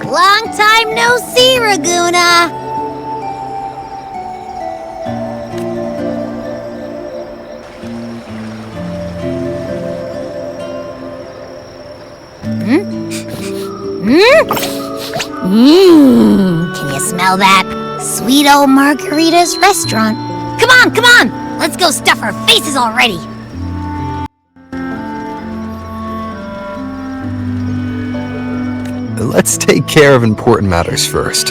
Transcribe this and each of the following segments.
Long time no see, Raguna! Can you smell that? Sweet old Margarita's restaurant. Come on, come on! Let's go stuff our faces already! Let's take care of important matters first.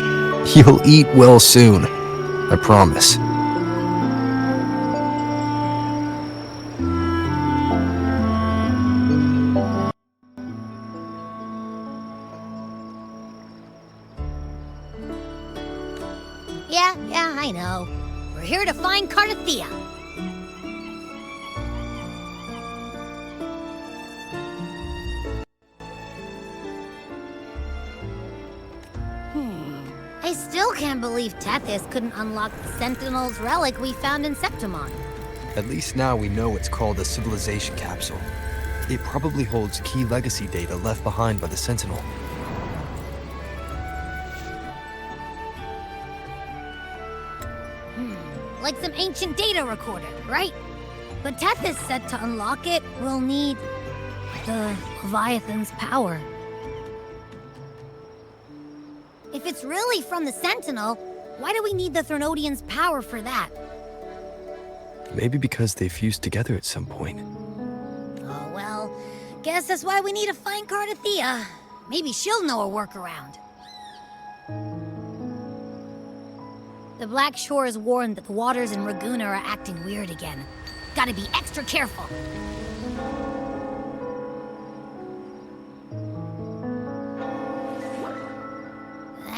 You'll eat well soon. I promise. Yeah, I know. We're here to find Cardathea. I still can't believe Tethys couldn't unlock the Sentinel's relic we found in Septimon. At least now we know it's called a civilization capsule. It probably holds key legacy data left behind by the Sentinel. Like some ancient data recorder, right? But Tethys said to unlock it, we'll need the Leviathan's power. If it's really from the Sentinel, why do we need the Threnodian's power for that? Maybe because they fused together at some point. Oh, well, guess that's why we need to find Cardathea. Maybe she'll know a workaround. The Black Shore is warned that the waters in Raguna are acting weird again. Gotta be extra careful.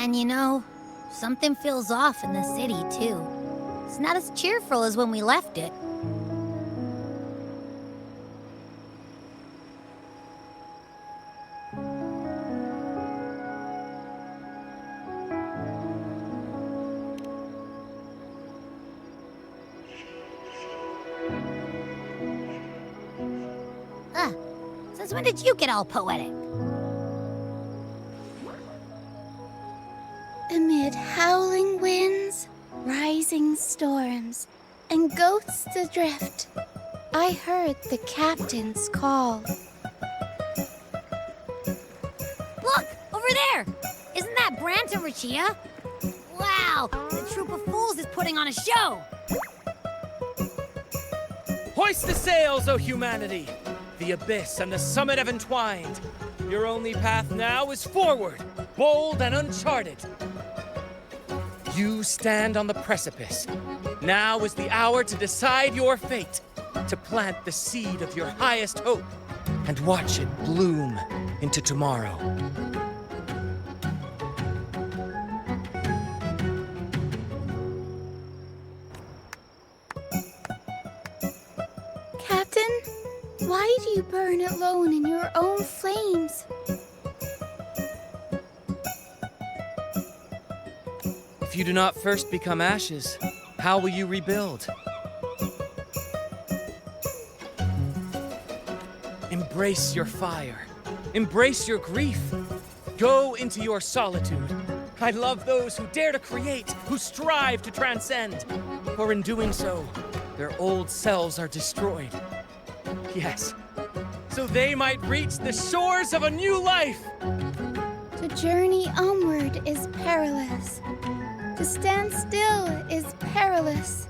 And you know, something feels off in the city, too. It's not as cheerful as when we left it. Since when did you get all poetic? Amid howling winds, rising storms, and ghosts adrift, I heard the captain's call. Look! Over there! Isn't that Brant and Rachia? Wow! The troop of fools is putting on a show! Hoist the sails, O humanity! The abyss and the summit have entwined. Your only path now is forward, bold and uncharted. You stand on the precipice. Now is the hour to decide your fate, to plant the seed of your highest hope, and watch it bloom into tomorrow. Captain, why do you burn alone in your own flames? If you do not first become ashes, how will you rebuild? Embrace your fire. Embrace your grief. Go into your solitude. I love those who dare to create, who strive to transcend. For in doing so, their old selves are destroyed. Yes, so they might reach the shores of a new life. To journey onward is perilous. To stand still is perilous.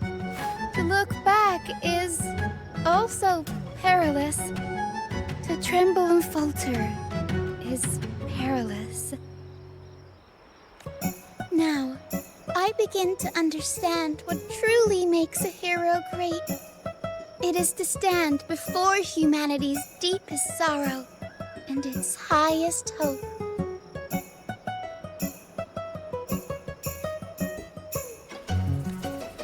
To look back is also perilous. To tremble and falter is perilous. Now, I begin to understand what truly makes a hero great. It is to stand before humanity's deepest sorrow and its highest hope.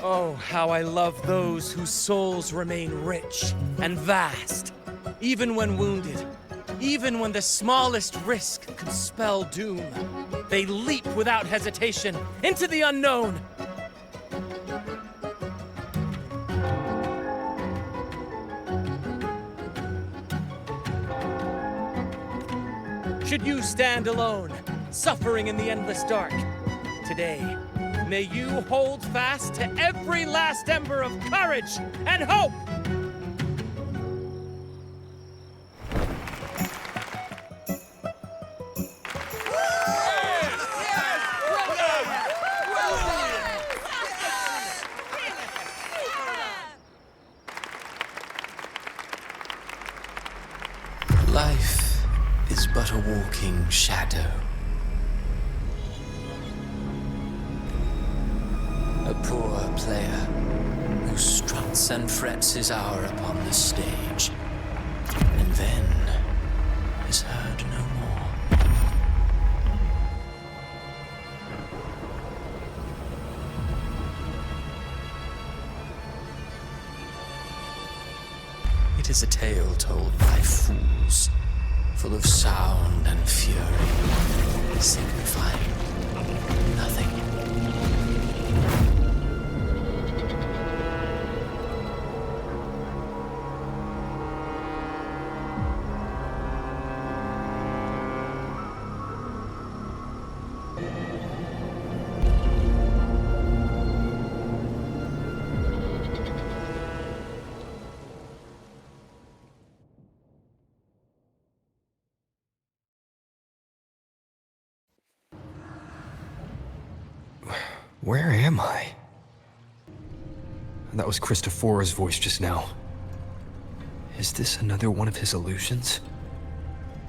Oh, how I love those whose souls remain rich and vast, even when wounded, even when the smallest risk could spell doom. They leap without hesitation into the unknown. Should you stand alone, suffering in the endless dark. Today, may you hold fast to every last ember of courage and hope! Life is but a walking shadow. A poor player who struts and frets his hour upon the stage, and then is heard no more. It is a tale told by fools, full of sound and fury, signifying nothing. Where am I? That was Christophora's voice just now. Is this another one of his illusions?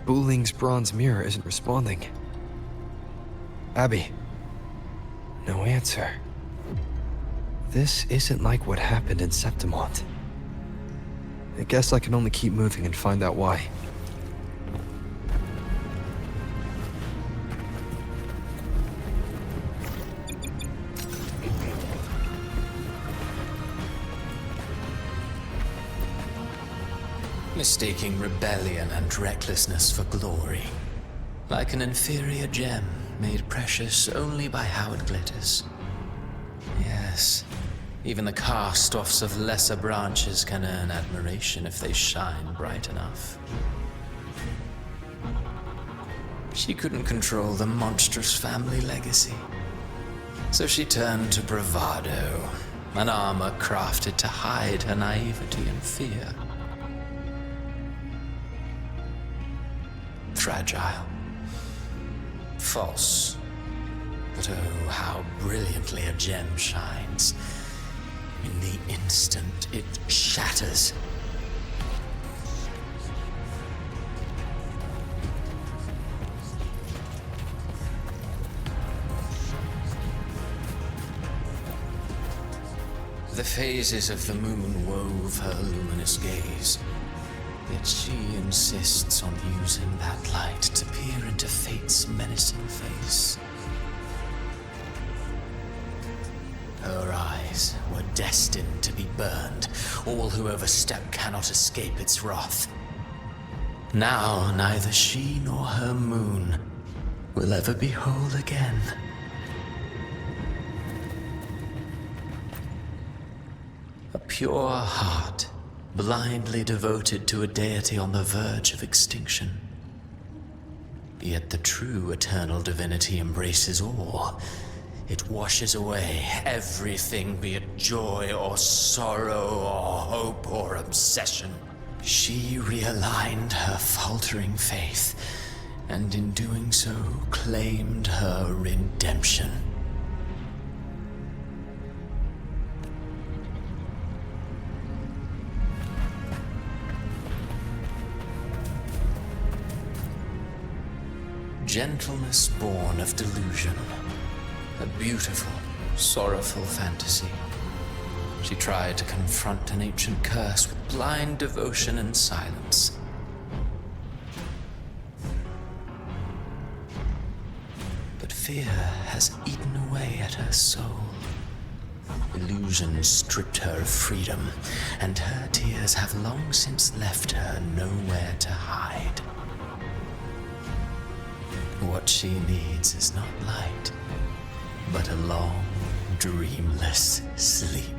Buling's bronze mirror isn't responding. Abby. No answer. This isn't like what happened in Septimont. I guess I can only keep moving and find out why. Mistaking rebellion and recklessness for glory, like an inferior gem made precious only by how it glitters. Yes, even the cast-offs of lesser branches can earn admiration if they shine bright enough. She couldn't control the monstrous family legacy, so she turned to bravado, an armor crafted to hide her naivety and fear. Fragile, false, but oh, how brilliantly a gem shines. In the instant it shatters. The phases of the moon wove her luminous gaze. Yet she insists on using that light to peer into fate's menacing face. Her eyes were destined to be burned. All who overstep cannot escape its wrath. Now neither she nor her moon will ever be whole again. A pure heart, blindly devoted to a deity on the verge of extinction. Yet the true eternal divinity embraces all. It washes away everything, be it joy or sorrow or hope or obsession. She realigned her faltering faith, and in doing so claimed her redemption. Gentleness born of delusion. A beautiful, sorrowful fantasy. She tried to confront an ancient curse with blind devotion and silence. But fear has eaten away at her soul. Illusion stripped her of freedom, and her tears have long since left her nowhere to hide. What she needs is not light, but a long, dreamless sleep.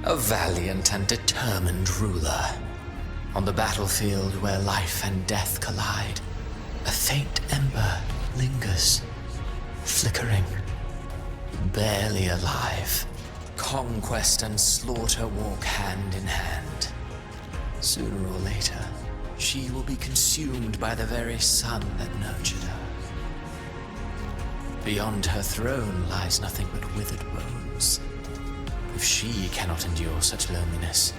A valiant and determined ruler, On the battlefield where life and death collide, a faint ember lingers, flickering, barely alive. Conquest and slaughter walk hand in hand. Sooner or later, she will be consumed by the very sun that nurtured her. Beyond her throne lies nothing but withered bones. If she cannot endure such loneliness,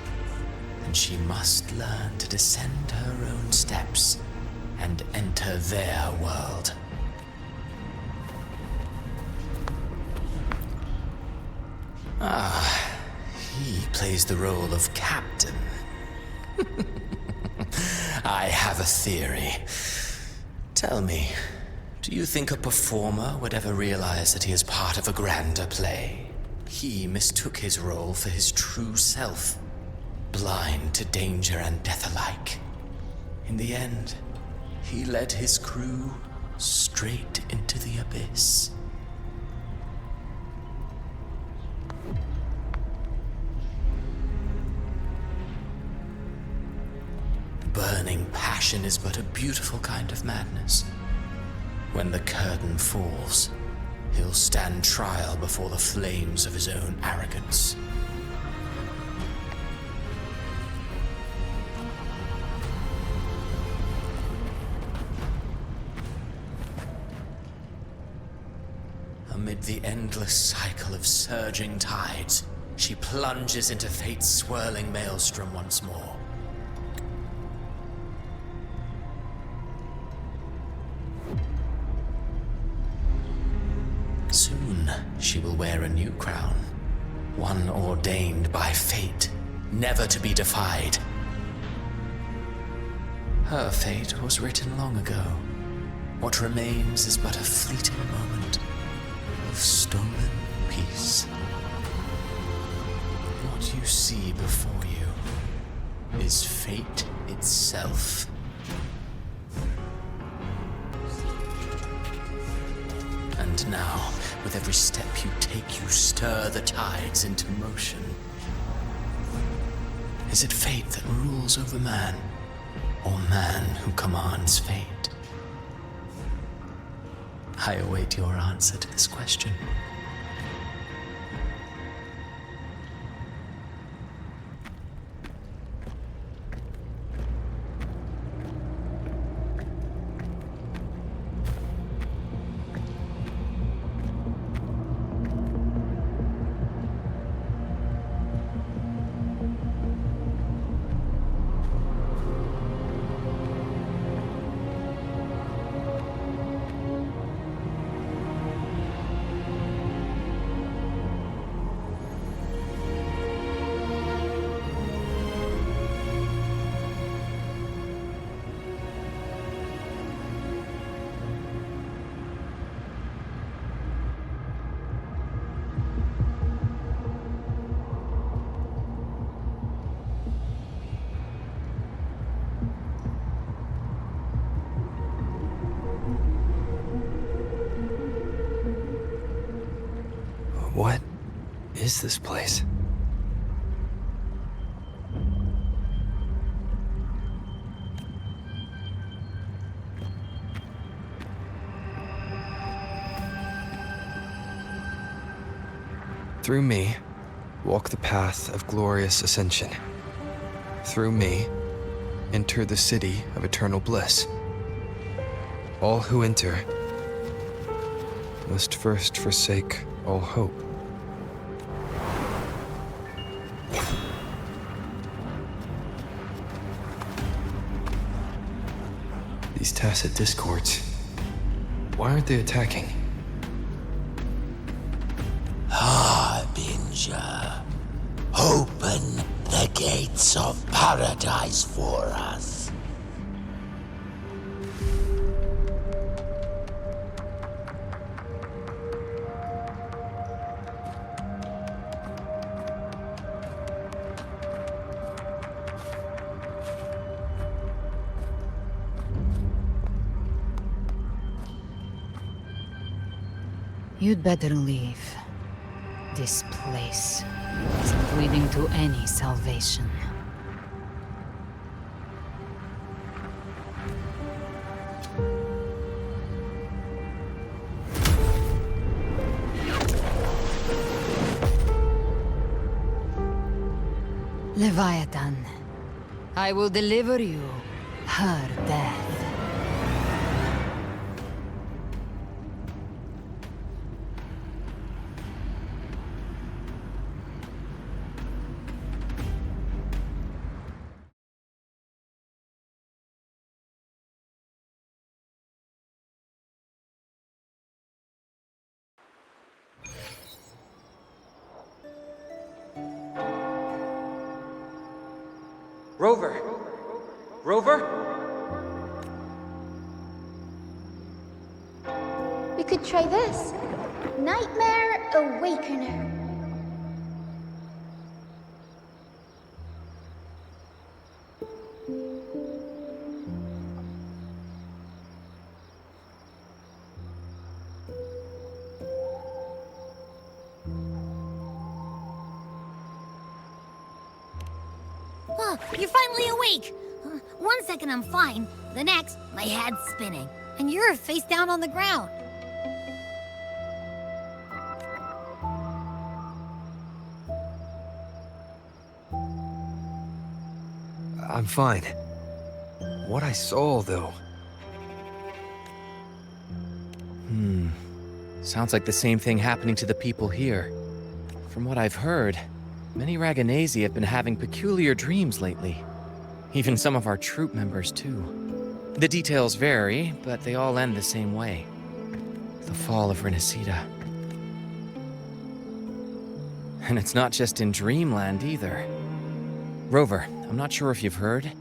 then she must learn to descend her own steps and enter their world. Ah, he plays the role of captain. I have a theory. Tell me, do you think a performer would ever realize that he is part of a grander play? He mistook his role for his true self, blind to danger and death alike. In the end, he led his crew straight into the abyss. Burning passion is but a beautiful kind of madness. When the curtain falls, he'll stand trial before the flames of his own arrogance. Amid the endless cycle of surging tides, she plunges into fate's swirling maelstrom once more. Soon, she will wear a new crown, one ordained by fate, never to be defied. Her fate was written long ago. What remains is but a fleeting moment of stolen peace. What you see before you is fate itself. And now, with every step you take, you stir the tides into motion. Is it fate that rules over man, or man who commands fate? I await your answer to this question. What is this place? Through me, walk the path of glorious ascension. Through me, enter the city of eternal bliss. All who enter must first forsake all hope. These tacit discords, why aren't they attacking? Harbinger, open the gates of paradise for us. You'd better leave. This place isn't leading to any salvation. Leviathan, I will deliver you her death. Rover! Rover? We could try this. Nightmare Awakener. Oh, you're finally awake! 1 second I'm fine, the next, my head's spinning. And you're face down on the ground. I'm fine. What I saw, though. Sounds like the same thing happening to the people here. From what I've heard, many Raganesi have been having peculiar dreams lately. Even some of our troop members, too. The details vary, but they all end the same way. The fall of Rinascita. And it's not just in Dreamland, either. Rover, I'm not sure if you've heard,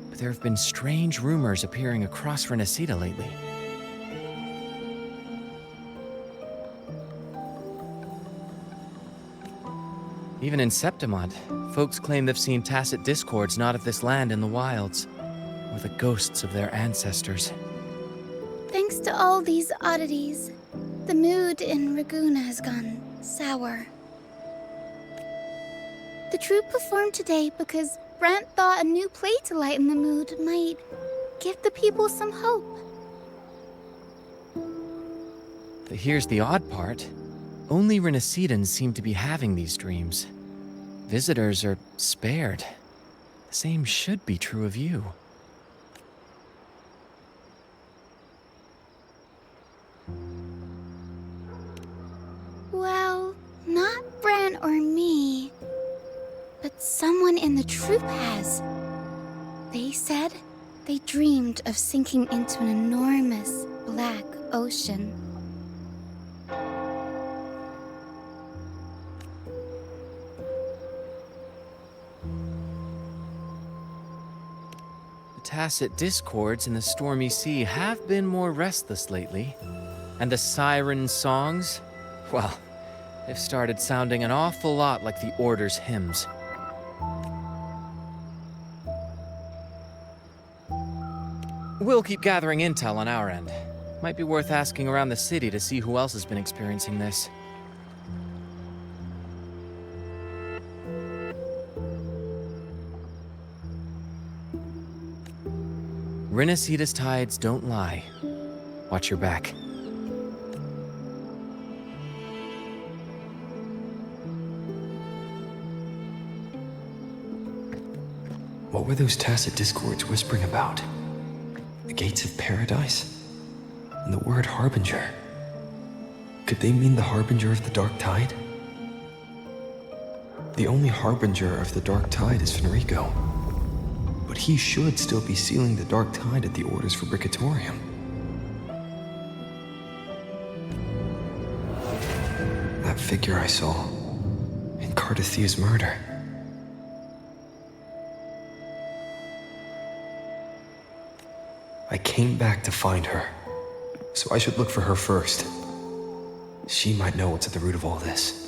but there have been strange rumors appearing across Rinascita lately. Even in Septimont, folks claim they've seen tacit discords not of this land in the wilds, or the ghosts of their ancestors. Thanks to all these oddities, the mood in Raguna has gone sour. The troupe performed today because Brant thought a new play to lighten the mood might give the people some hope. But here's the odd part. Only Rinascitans seem to be having these dreams. Visitors are spared. The same should be true of you. Well, not Bran or me, but someone in the troupe has. They said they dreamed of sinking into an enormous black ocean. The tacit discords in the stormy sea have been more restless lately. And the siren songs, well, they've started sounding an awful lot like the Order's hymns. We'll keep gathering intel on our end. Might be worth asking around the city to see who else has been experiencing this. Rinascita's tides don't lie. Watch your back. What were those tacit discords whispering about? The gates of paradise? And the word harbinger? Could they mean the harbinger of the dark tide? The only harbinger of the dark tide is Fenrico. But he should still be sealing the dark tide at the Order's Fabricatorium. That figure I saw in Cardathia's murder. I came back to find her, so I should look for her first. She might know what's at the root of all this.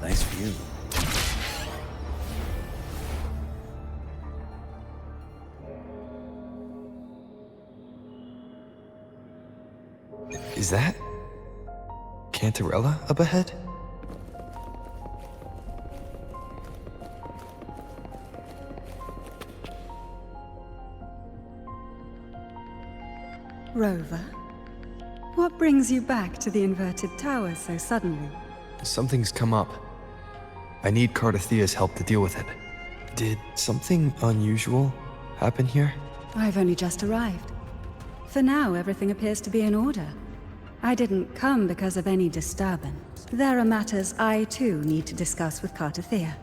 Nice view. Is that Cantarella up ahead? Rover, what brings you back to the inverted tower so suddenly? Something's come up. I need Cardathia's help to deal with it. Did something unusual happen here? I've only just arrived. For now, everything appears to be in order. I didn't come because of any disturbance. There are matters I, too, need to discuss with Cardathia.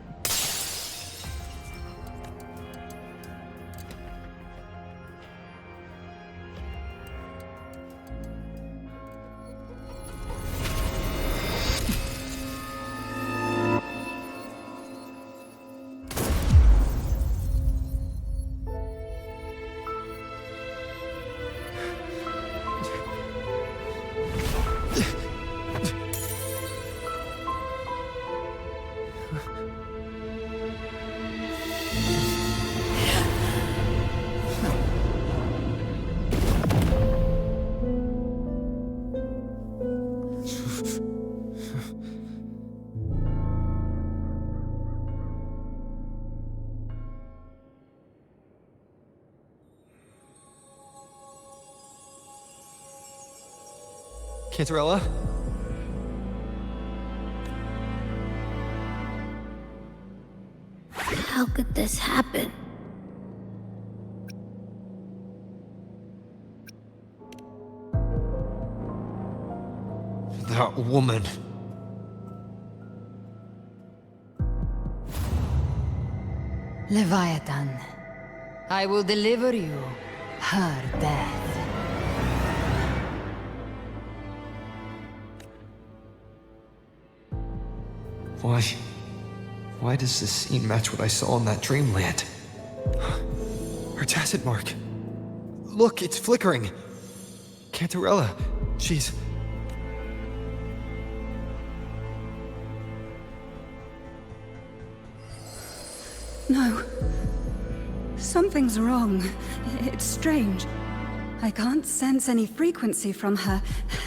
Cantarella? How could this happen? That woman. Leviathan, I will deliver you her death. Why does this scene match what I saw in that dreamland? Her tacit mark. Look, it's flickering. Cantarella, she's... No. Something's wrong. It's strange. I can't sense any frequency from her,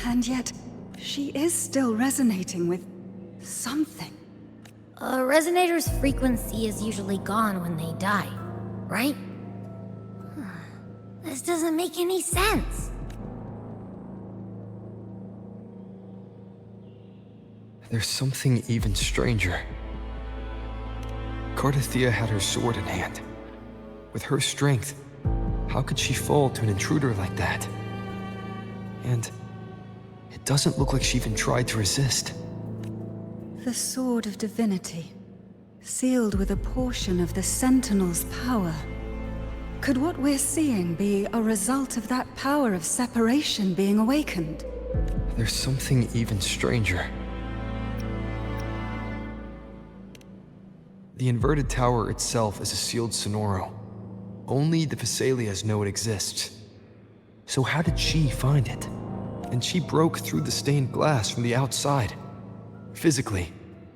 and yet she is still resonating with something. A resonator's frequency is usually gone when they die, right? This doesn't make any sense. There's something even stranger. Cardathea had her sword in hand. With her strength, how could she fall to an intruder like that? And it doesn't look like she even tried to resist. The Sword of Divinity, sealed with a portion of the Sentinel's power. Could what we're seeing be a result of that power of separation being awakened? There's something even stranger. The inverted tower itself is a sealed sonoro. Only the Vesalias know it exists. So how did she find it? And she broke through the stained glass from the outside. Physically,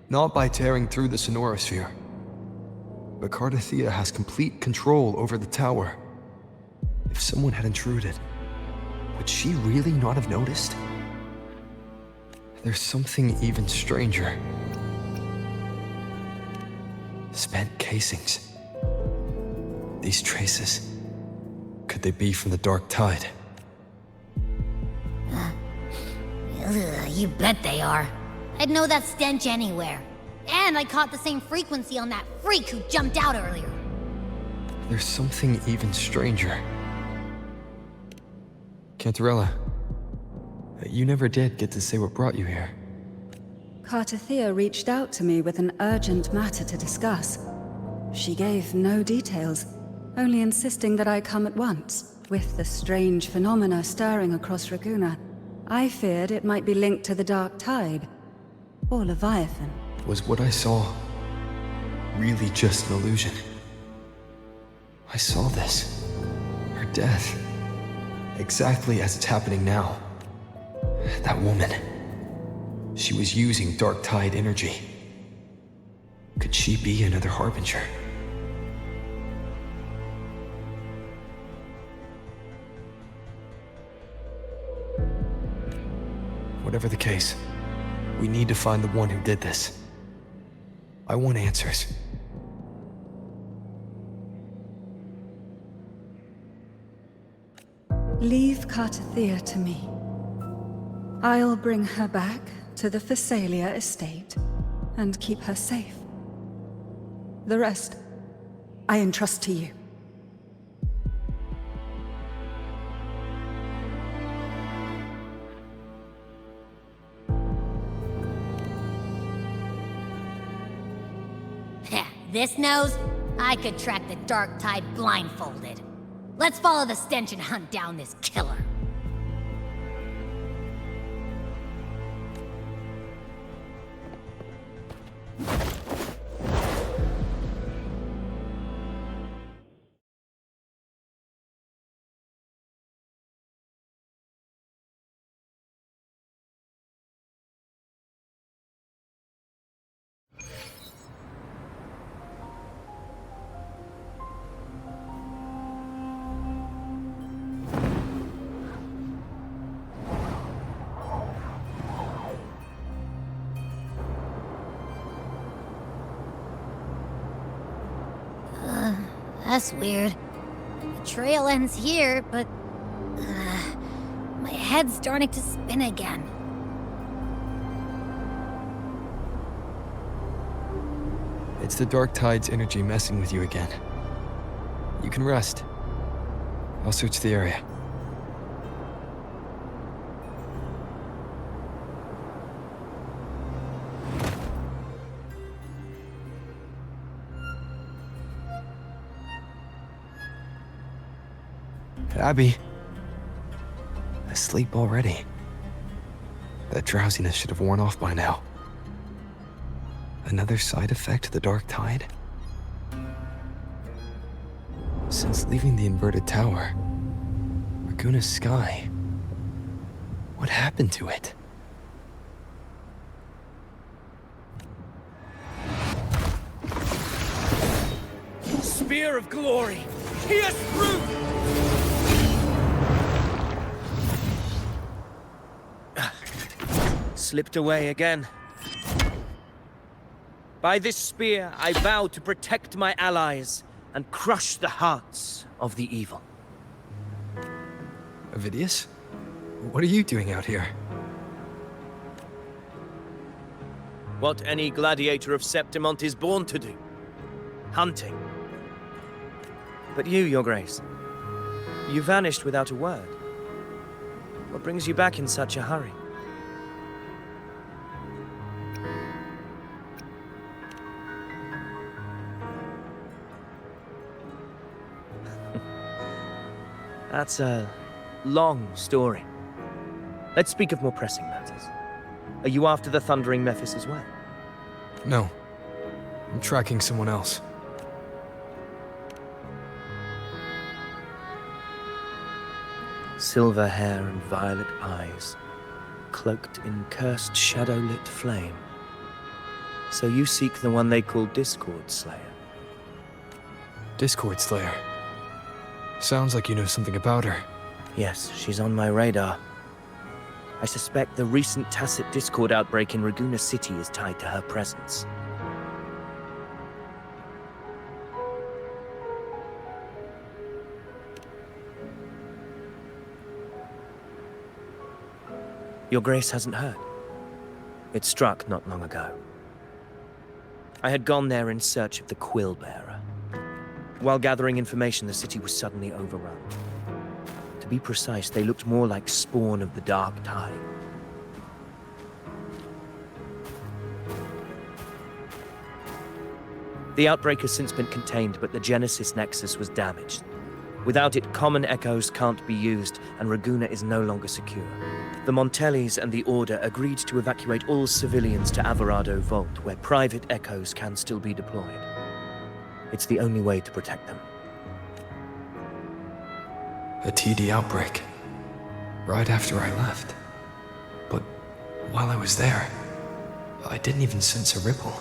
not by tearing through the sonorosphere. But Cardathea has complete control over the tower. If someone had intruded, would she really not have noticed? There's something even stranger. Spent casings. These traces, could they be from the Dark Tide? You bet they are. I'd know that stench anywhere. And I caught the same frequency on that freak who jumped out earlier. There's something even stranger. Cantarella, you never did get to say what brought you here. Cardathea reached out to me with an urgent matter to discuss. She gave no details, only insisting that I come at once. With the strange phenomena stirring across Raguna, I feared it might be linked to the Dark Tide, or Leviathan. Was what I saw really just an illusion? I saw this. Her death. Exactly as it's happening now. That woman. She was using Dark Tide energy. Could she be another Harbinger? Whatever the case, we need to find the one who did this. I want answers. Leave Cardathea to me. I'll bring her back to the Phasalia estate and keep her safe. The rest, I entrust to you. This nose, I could track the Dark Tide blindfolded. Let's follow the stench and hunt down this killer. That's weird. The trail ends here, but... my head's starting to spin again. It's the Dark Tide's energy messing with you again. You can rest. I'll search the area. Abby. Asleep already. That drowsiness should have worn off by now. Another side effect of the Dark Tide? Since leaving the inverted tower, Raguna's sky, what happened to it? Spear of glory! Pierce through! Slipped away again. By this spear, I vow to protect my allies and crush the hearts of the evil. Avidius? What are you doing out here? What any gladiator of Septimont is born to do. Hunting. But you, Your Grace, you vanished without a word. What brings you back in such a hurry? That's a long story. Let's speak of more pressing matters. Are you after the Thundering Mephis as well? No. I'm tracking someone else. Silver hair and violet eyes, cloaked in cursed shadow-lit flame. So you seek the one they call Discord Slayer. Discord Slayer. Sounds like you know something about her. Yes, she's on my radar. I suspect the recent tacit Discord outbreak in Raguna City is tied to her presence. Your Grace hasn't heard. It struck not long ago. I had gone there in search of the Quill Bearer. While gathering information, the city was suddenly overrun. To be precise, they looked more like spawn of the Dark Tide. The outbreak has since been contained, but the Genesis Nexus was damaged. Without it, common echoes can't be used, and Raguna is no longer secure. The Montellis and the Order agreed to evacuate all civilians to Averado Vault, where private echoes can still be deployed. It's the only way to protect them. A TD outbreak. Right after I left. But while I was there, I didn't even sense a ripple.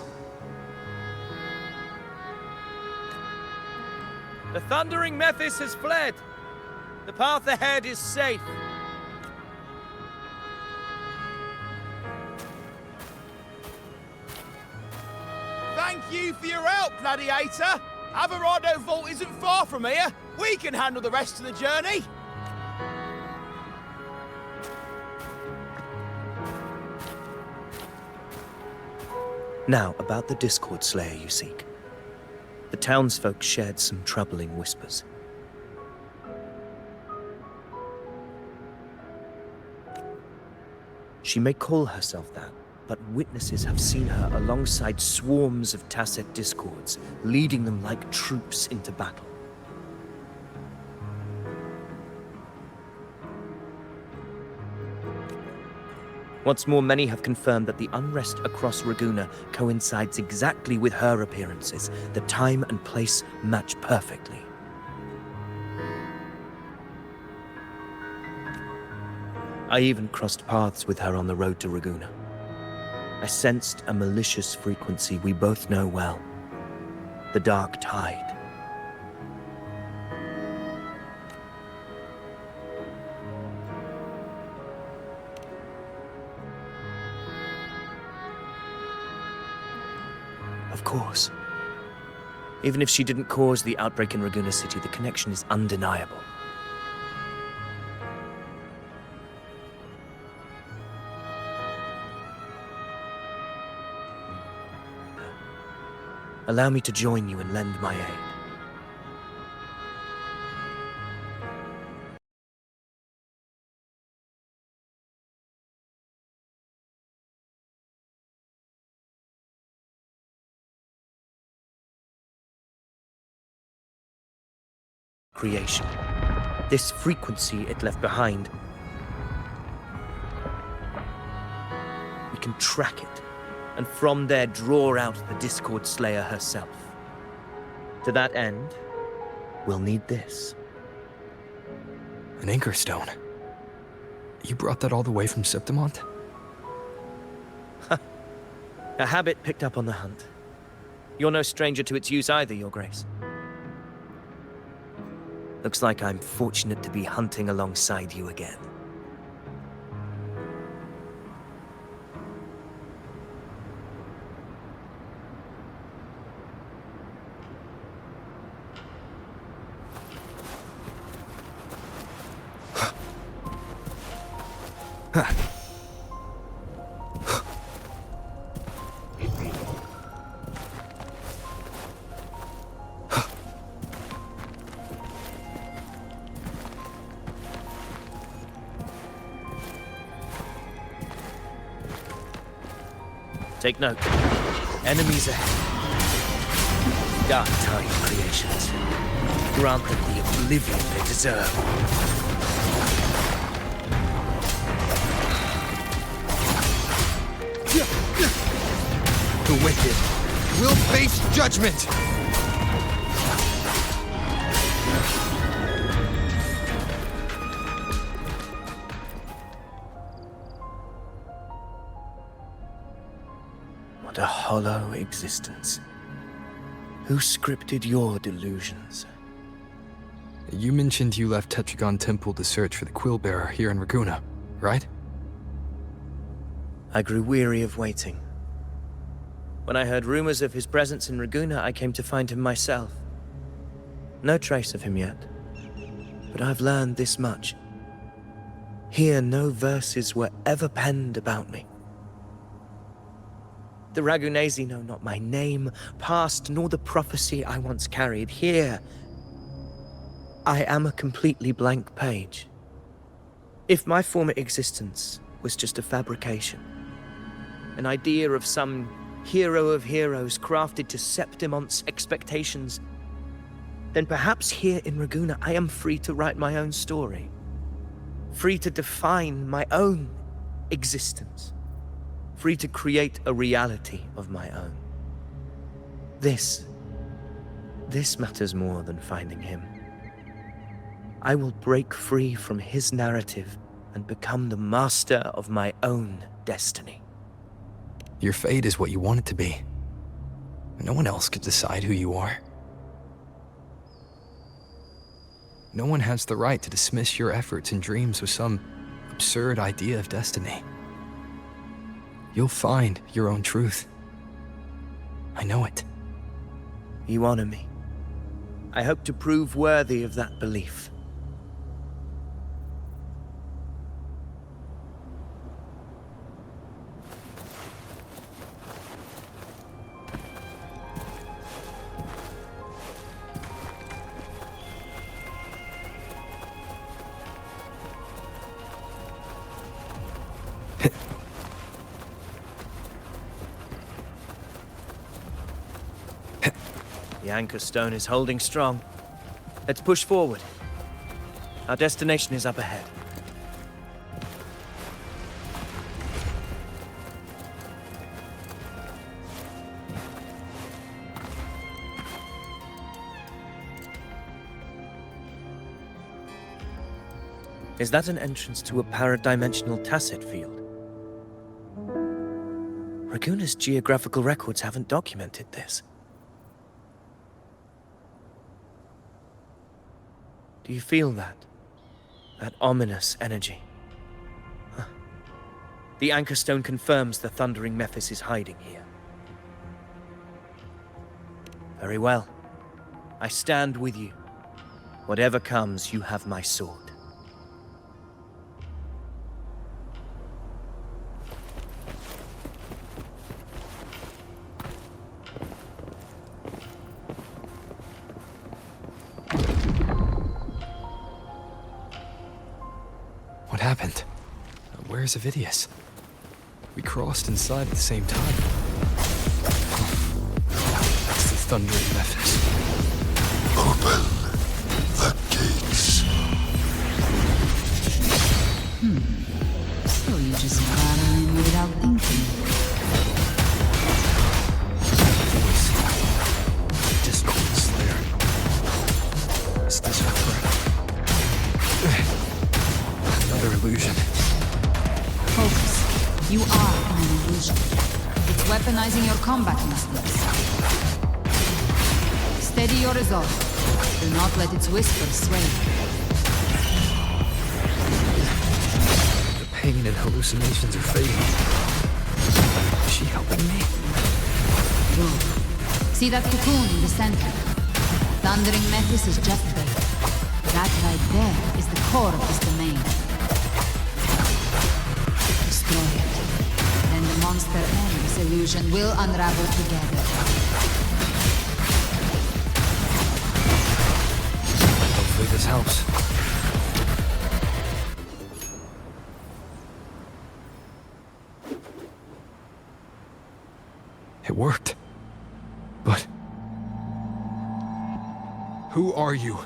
The Thundering Mephis has fled. The path ahead is safe. Thank you for your help, Gladiator. Averado Vault isn't far from here. We can handle the rest of the journey. Now, about the Discord Slayer you seek. The townsfolk shared some troubling whispers. She may call herself that, but witnesses have seen her alongside swarms of tacit discords, leading them like troops into battle. What's more, many have confirmed that the unrest across Raguna coincides exactly with her appearances. The time and place match perfectly. I even crossed paths with her on the road to Raguna. I sensed a malicious frequency we both know well. The Dark Tide. Of course. Even if she didn't cause the outbreak in Raguna City, the connection is undeniable. Allow me to join you and lend my aid. Creation. This frequency it left behind. We can track it, and from there draw out the Discord Slayer herself. To that end, we'll need this. An Anchor Stone? You brought that all the way from Septimont? A habit picked up on the hunt. You're no stranger to its use either, Your Grace. Looks like I'm fortunate to be hunting alongside you again. Take note. Enemies ahead. Dark-Tide creations. Grant them the oblivion they deserve. The wicked will face judgment! What a hollow existence. Who scripted your delusions? You mentioned you left Tetragon Temple to search for the Quillbearer here in Raguna, right? I grew weary of waiting. When I heard rumors of his presence in Raguna, I came to find him myself. No trace of him yet. But I've learned this much. Here, no verses were ever penned about me. The Ragunesi know not my name, past, nor the prophecy I once carried. Here, I am a completely blank page. If my former existence was just a fabrication, an idea of some hero of heroes crafted to Septimont's expectations, then perhaps here in Raguna I am free to write my own story. Free to define my own existence. Free to create a reality of my own. This matters more than finding him. I will break free from his narrative and become the master of my own destiny. Your fate is what you want it to be. No one else could decide who you are. No one has the right to dismiss your efforts and dreams with some absurd idea of destiny. You'll find your own truth. I know it. You honor me. I hope to prove worthy of that belief. The Anchor Stone is holding strong. Let's push forward. Our destination is up ahead. Is that an entrance to a paradimensional tacit field? Raguna's geographical records haven't documented this. Do you feel that? That ominous energy? Huh. The Anchor Stone confirms the Thundering Mephis is hiding here. Very well. I stand with you. Whatever comes, you have my sword. happened? Where's Avidius? We crossed inside at the same time. It's the thundering Mephis. Open the gates. So you just barter in without thinking. Discord Slayer. Is this a threat? Another illusion. Focus. You are an illusion. It's weaponizing your combat instincts. Steady your resolve. Do not let its whispers sway. The pain and hallucinations are fading. Is she helping me? Good. See that cocoon in the center? Thundering Mephis is just there. That right there is the core of this domain. Destroy it. Then the monster and this illusion will unravel together. Hopefully this helps. It worked. But... who are you?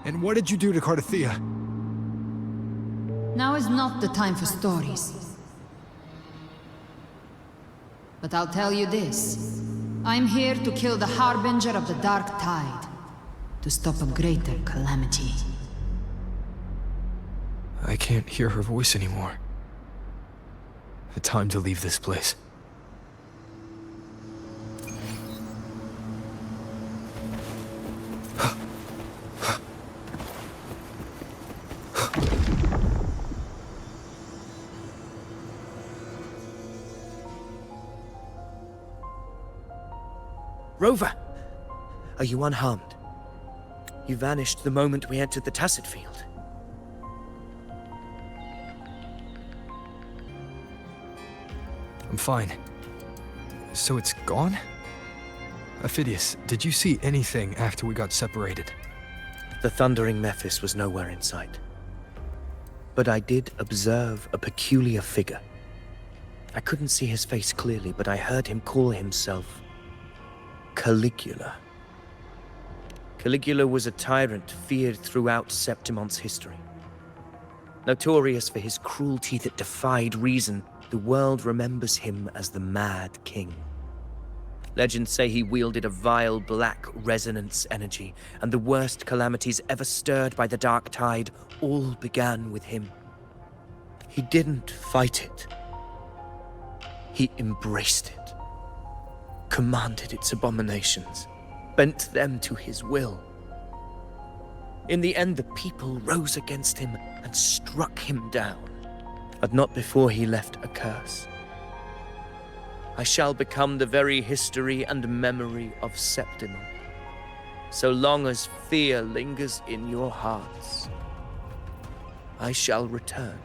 And what did you do to Cardathea? Now is not the time for stories. But I'll tell you this. I'm here to kill the Harbinger of the Dark Tide. To stop a greater calamity. I can't hear her voice anymore. Time to leave this place. Rover! Are you unharmed? You vanished the moment we entered the Tacit Field. I'm fine. So it's gone? Aphidius, did you see anything after we got separated? The thundering Mephis was nowhere in sight. But I did observe a peculiar figure. I couldn't see his face clearly, but I heard him call himself Caligula. Caligula was a tyrant feared throughout Septimon's history. Notorious for his cruelty that defied reason, the world remembers him as the Mad King. Legends say he wielded a vile black resonance energy, and the worst calamities ever stirred by the Dark Tide all began with him. He didn't fight it. He embraced it, commanded its abominations, bent them to his will. In the end, the people rose against him and struck him down, but not before he left a curse. I shall become the very history and memory of Septimon, so long as fear lingers in your hearts. I shall return.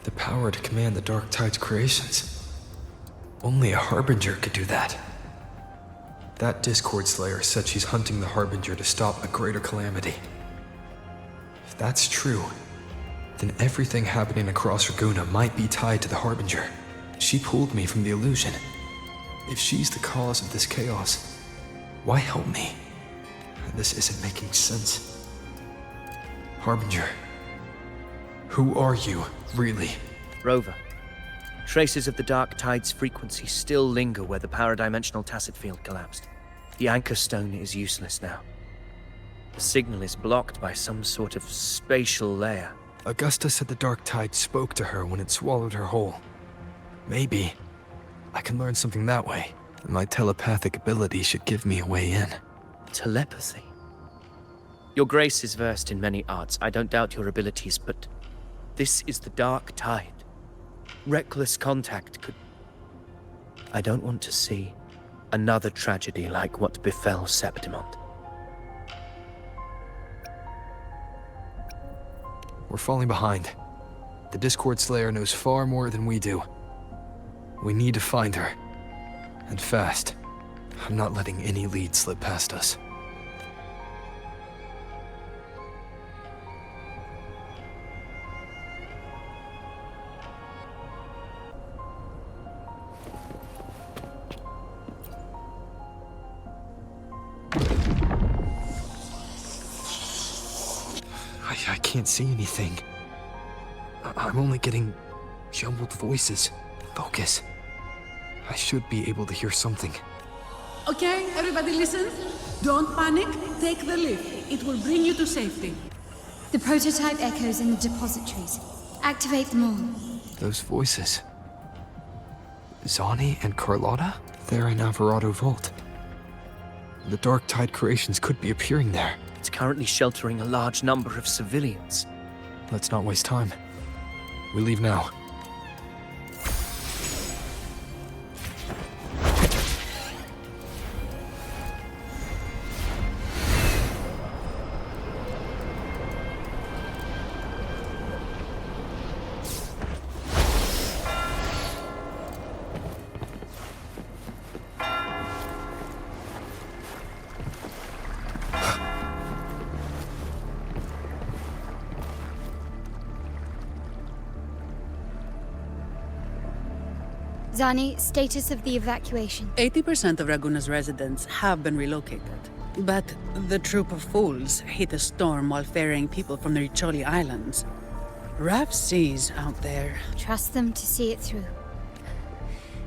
The power to command the Dark Tide's creations. Only a Harbinger could do that. That Discord Slayer said she's hunting the Harbinger to stop a greater calamity. If that's true, then everything happening across Raguna might be tied to the Harbinger. She pulled me from the illusion. If she's the cause of this chaos, why help me? This isn't making sense. Harbinger, who are you, really? Rover, traces of the Dark Tide's frequency still linger where the paradimensional Tacit Field collapsed. The Anchor Stone is useless now. The signal is blocked by some sort of spatial layer. Augusta said the Dark Tide spoke to her when it swallowed her whole. Maybe I can learn something that way. My telepathic ability should give me a way in. Telepathy? Your Grace is versed in many arts. I don't doubt your abilities, but this is the Dark Tide. Reckless contact could... I don't want to see another tragedy like what befell Septimon. We're falling behind. The Discord Slayer knows far more than we do. We need to find her. And fast. I'm not letting any lead slip past us. can't see anything. I'm only getting jumbled voices. Focus. I should be able to hear something. Okay, everybody listen. Don't panic. Take the lift. It will bring you to safety. The prototype echoes in the depositories. Activate them all. Those voices. Zani and Carlotta? They're in Alvarado Vault. The Dark Tide creations could be appearing there. It's currently sheltering a large number of civilians. Let's not waste time. We leave now. Zani, status of the evacuation. 80% of Raguna's residents have been relocated. But the troop of fools hit a storm while ferrying people from the Riccioli Islands. Rough seas out there. Trust them to see it through.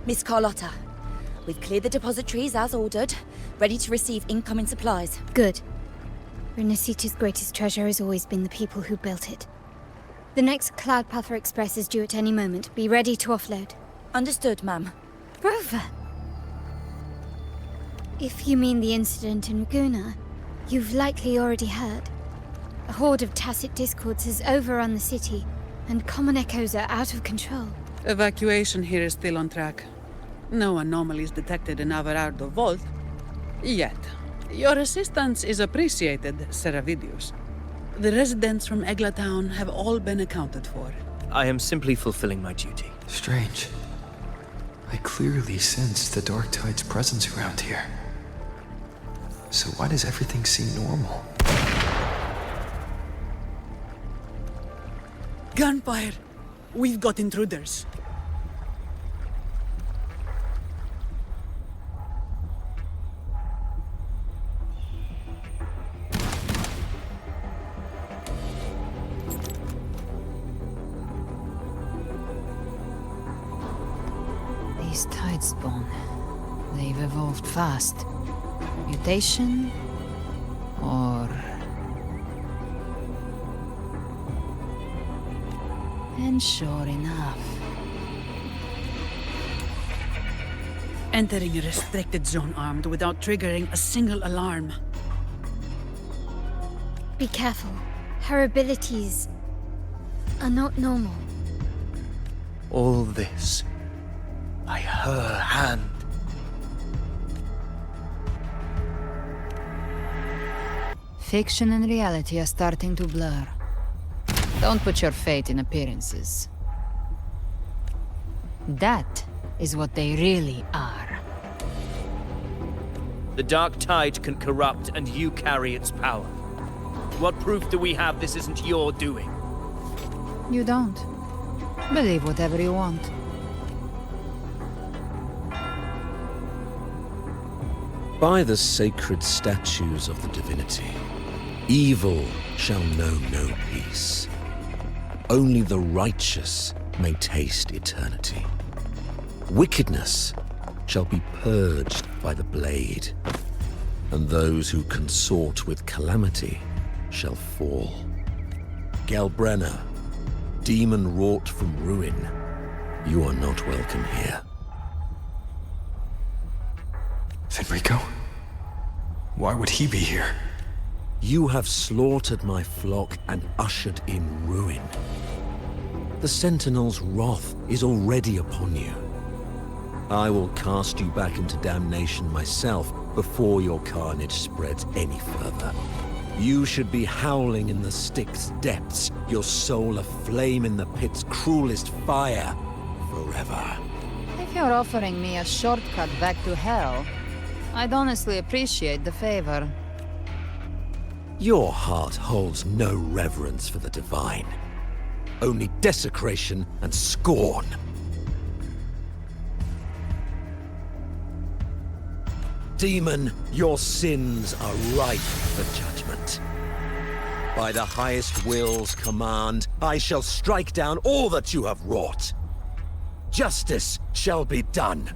Miss Carlotta, we've cleared the depositories as ordered, ready to receive incoming supplies. Good. Rinascita's greatest treasure has always been the people who built it. The next Cloudpather Express is due at any moment. Be ready to offload. Understood, ma'am. Rover! If you mean the incident in Raguna, you've likely already heard. A horde of tacit discords has overrun the city, and common echoes are out of control. Evacuation here is still on track. No anomalies detected in Alvarado Vault. Yet. Your assistance is appreciated, Seravidius. The residents from Eglatown have all been accounted for. I am simply fulfilling my duty. Strange. I clearly sense the Dark Tide's presence around here. So why does everything seem normal? Gunfire! We've got intruders. These Tidespawn, they've evolved fast. Mutation? Or... And sure enough... Entering a restricted zone armed without triggering a single alarm. Be careful. Her abilities are not normal. All this by her hand. Fiction and reality are starting to blur. Don't put your faith in appearances. That is what they really are. The Dark Tide can corrupt, and you carry its power. What proof do we have this isn't your doing? You don't. Believe whatever you want. By the sacred statues of the divinity, evil shall know no peace. Only the righteous may taste eternity. Wickedness shall be purged by the blade, and those who consort with calamity shall fall. Galbrenna, demon wrought from ruin, you are not welcome here. Fenrico? Why would he be here? You have slaughtered my flock and ushered in ruin. The Sentinel's wrath is already upon you. I will cast you back into damnation myself before your carnage spreads any further. You should be howling in the Styx's depths, your soul aflame in the pit's cruelest fire, forever. If you're offering me a shortcut back to hell, I'd honestly appreciate the favor. Your heart holds no reverence for the divine. Only desecration and scorn. Demon, your sins are ripe for judgment. By the highest will's command, I shall strike down all that you have wrought. Justice shall be done.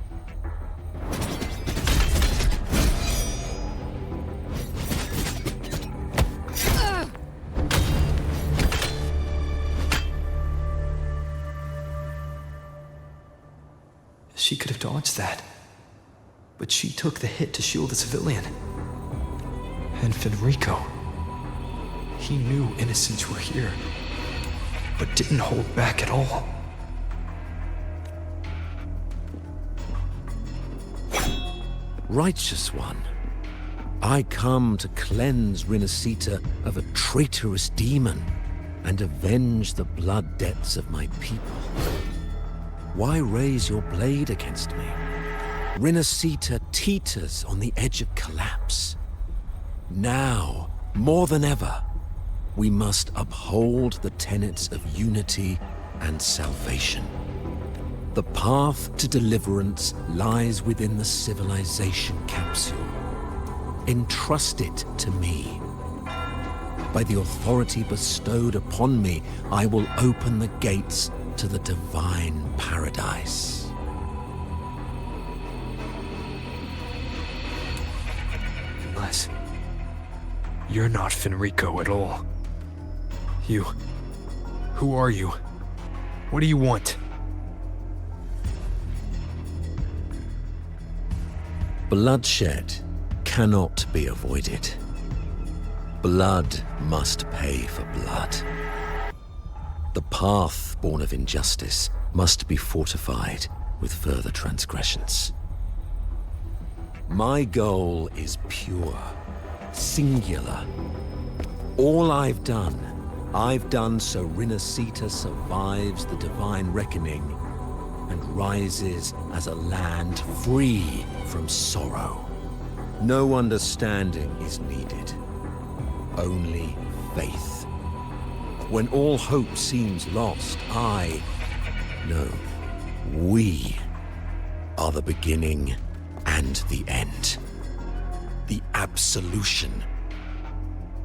She could have dodged that. But she took the hit to shield the civilian. And Fenrico. He knew innocents were here, but didn't hold back at all. Righteous One, I come to cleanse Rinascita of a traitorous demon and avenge the blood debts of my people. Why raise your blade against me? Rinascita teeters on the edge of collapse. Now, more than ever, we must uphold the tenets of unity and salvation. The path to deliverance lies within the civilization capsule. Entrust it to me. By the authority bestowed upon me, I will open the gates to the divine paradise. Unless you're not Fenrico at all. Who are you? What do you want? Bloodshed cannot be avoided. Blood must pay for blood. The path born of injustice must be fortified with further transgressions. My goal is pure, singular. All I've done so Rinascita survives the divine reckoning and rises as a land free from sorrow. No understanding is needed, only faith. When all hope seems lost, we are the beginning and the end. The absolution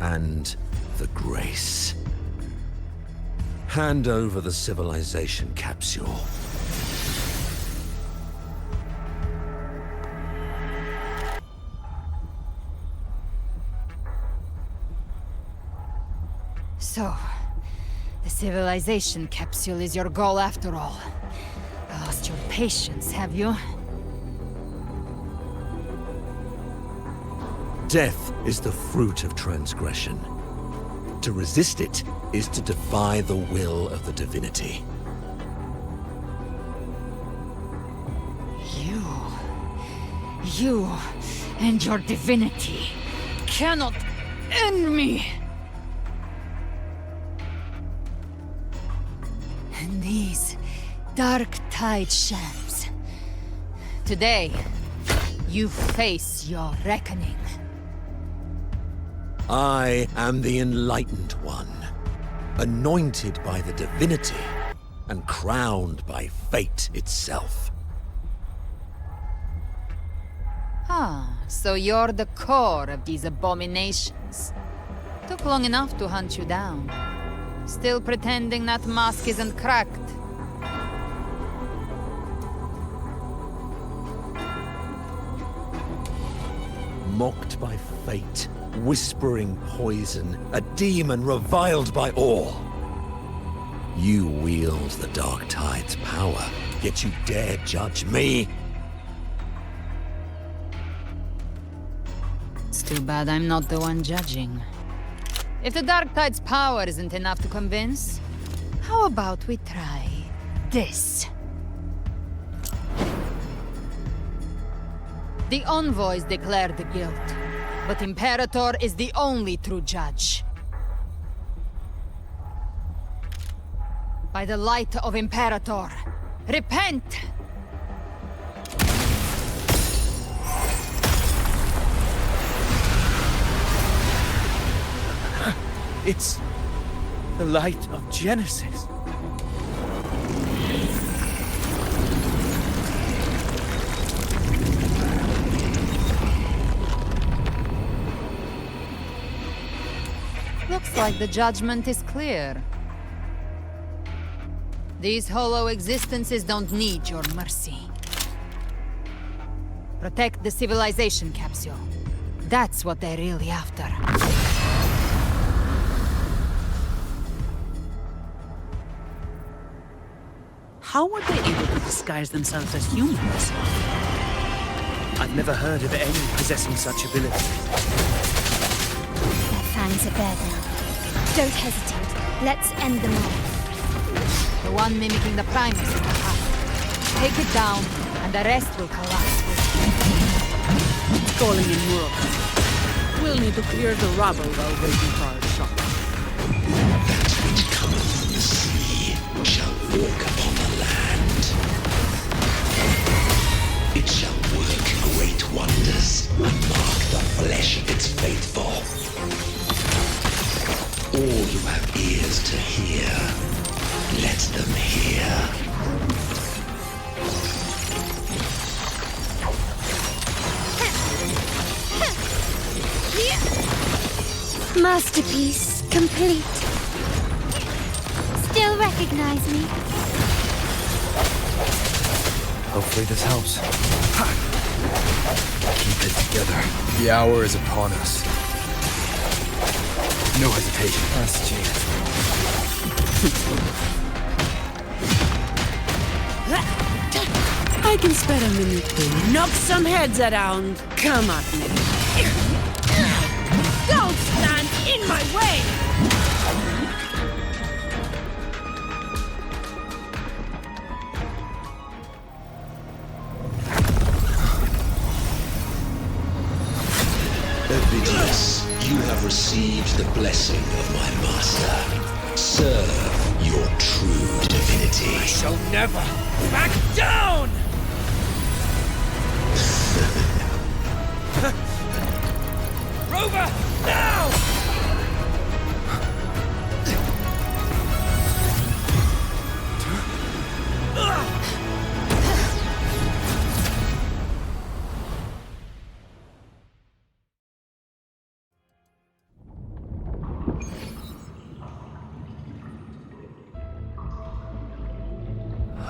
and the grace. Hand over the civilization capsule. So, the civilization capsule is your goal after all. Lost your patience, have you? Death is the fruit of transgression. To resist it is to defy the will of the divinity. You and your divinity cannot end me! And these dark tide shams. Today, you face your reckoning. I am the Enlightened One, anointed by the divinity and crowned by fate itself. Ah, so you're the core of these abominations. Took long enough to hunt you down. Still pretending that mask isn't cracked. Mocked by fate, whispering poison, a demon reviled by all. You wield the Dark Tide's power, yet you dare judge me? It's too bad I'm not the one judging. If the Dark Tide's power isn't enough to convince, how about we try this? The envoys declare the guilt, but Imperator is the only true judge. By the light of Imperator, repent! It's the light of Genesis. Looks Looks like the judgment is clear. These hollow existences don't need your mercy. Protect the civilization capsule. That's what they're really after. How were they able to disguise themselves as humans? I've never heard of any possessing such ability. Their fangs are bared now. Don't hesitate. Let's end them all. The one mimicking the Primus is the heart. Take it down, and the rest will collapse with it. Calling in more of them. We'll need to clear the rubble while waiting for our shot. That which cometh from the sea shall walk upon the land. It shall work great wonders and mark the flesh of its faithful. All who have ears to hear, let them hear. Masterpiece complete. Still recognize me? Hopefully this helps. Keep it together. The hour is upon us. No hesitation. Last chance. I can spare a minute to knock some heads around. Come at me. Don't stand in my way! Ovidius, you have received the blessing of my master. Serve your true divinity. I shall never back down! Rover, now!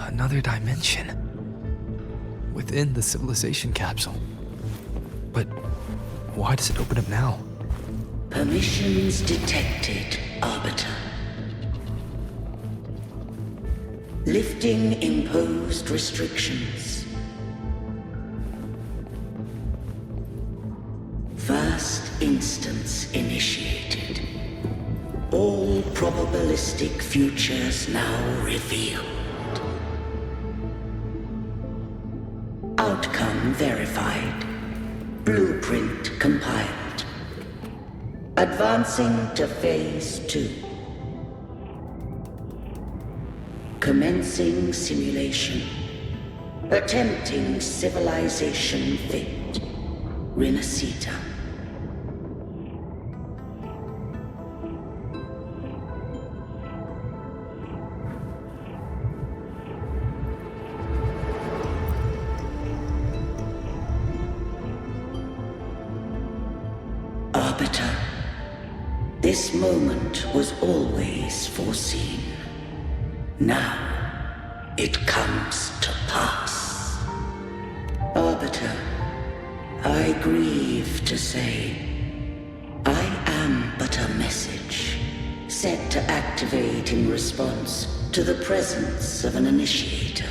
Another dimension. Within the civilization capsule. But why does it open up now? Permissions detected, Arbiter. Lifting imposed restrictions. First instance initiated. All probabilistic futures now revealed. Outcome verified. Blueprint compiled. Advancing to Phase 2. Commencing simulation. Attempting civilization fit. Rinascita. Arbiter, this moment was always foreseen. Now, it comes to pass. Arbiter, I grieve to say, I am but a message, set to activate in response to the presence of an initiator.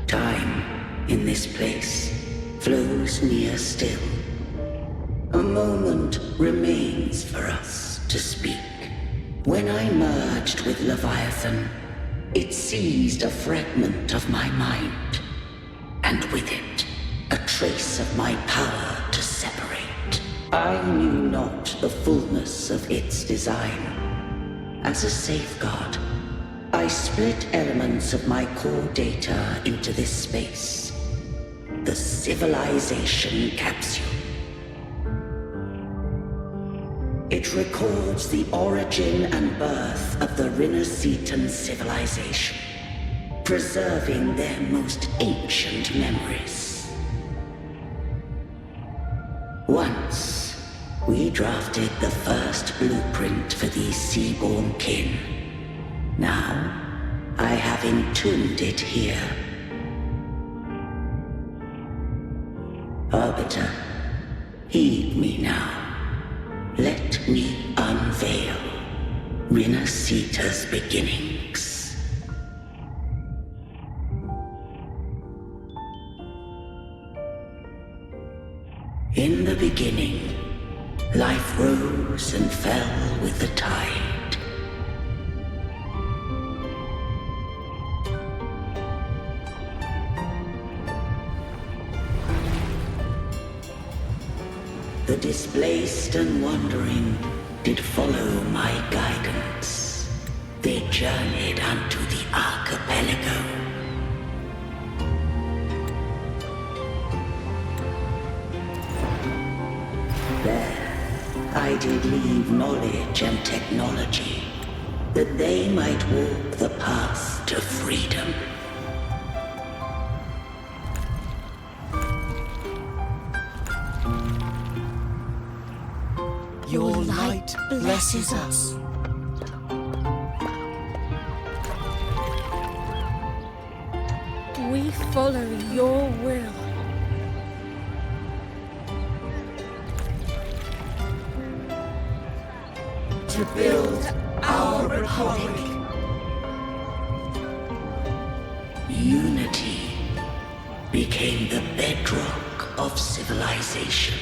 Time, in this place, flows near still. A moment remains for us to speak. When I merged with Leviathan, it seized a fragment of my mind, and with it, a trace of my power to separate. I knew not the fullness of its design. As a safeguard, I split elements of my core data into this space. The civilization capsule. It records the origin and birth of the Rinascitan civilization, preserving their most ancient memories. Once, we drafted the first blueprint for these seaborn kin. Now, I have entombed it here. Arbiter, heed me now. Let me unveil Rinascita's beginnings. In the beginning, life rose and fell with the tide. The displaced and wandering did follow my guidance. They journeyed unto the archipelago. There, I did leave knowledge and technology, that they might walk the path to freedom. Your light blesses us. We follow your will. To build our republic. Unity became the bedrock of civilization.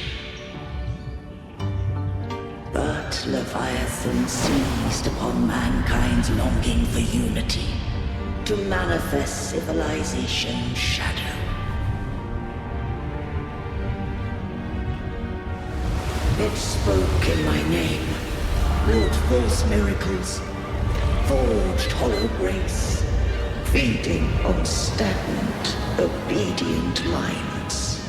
But Leviathan seized upon mankind's longing for unity to manifest civilization's shadow. It spoke in my name, wrought false miracles, forged hollow grace, feeding on stagnant, obedient minds.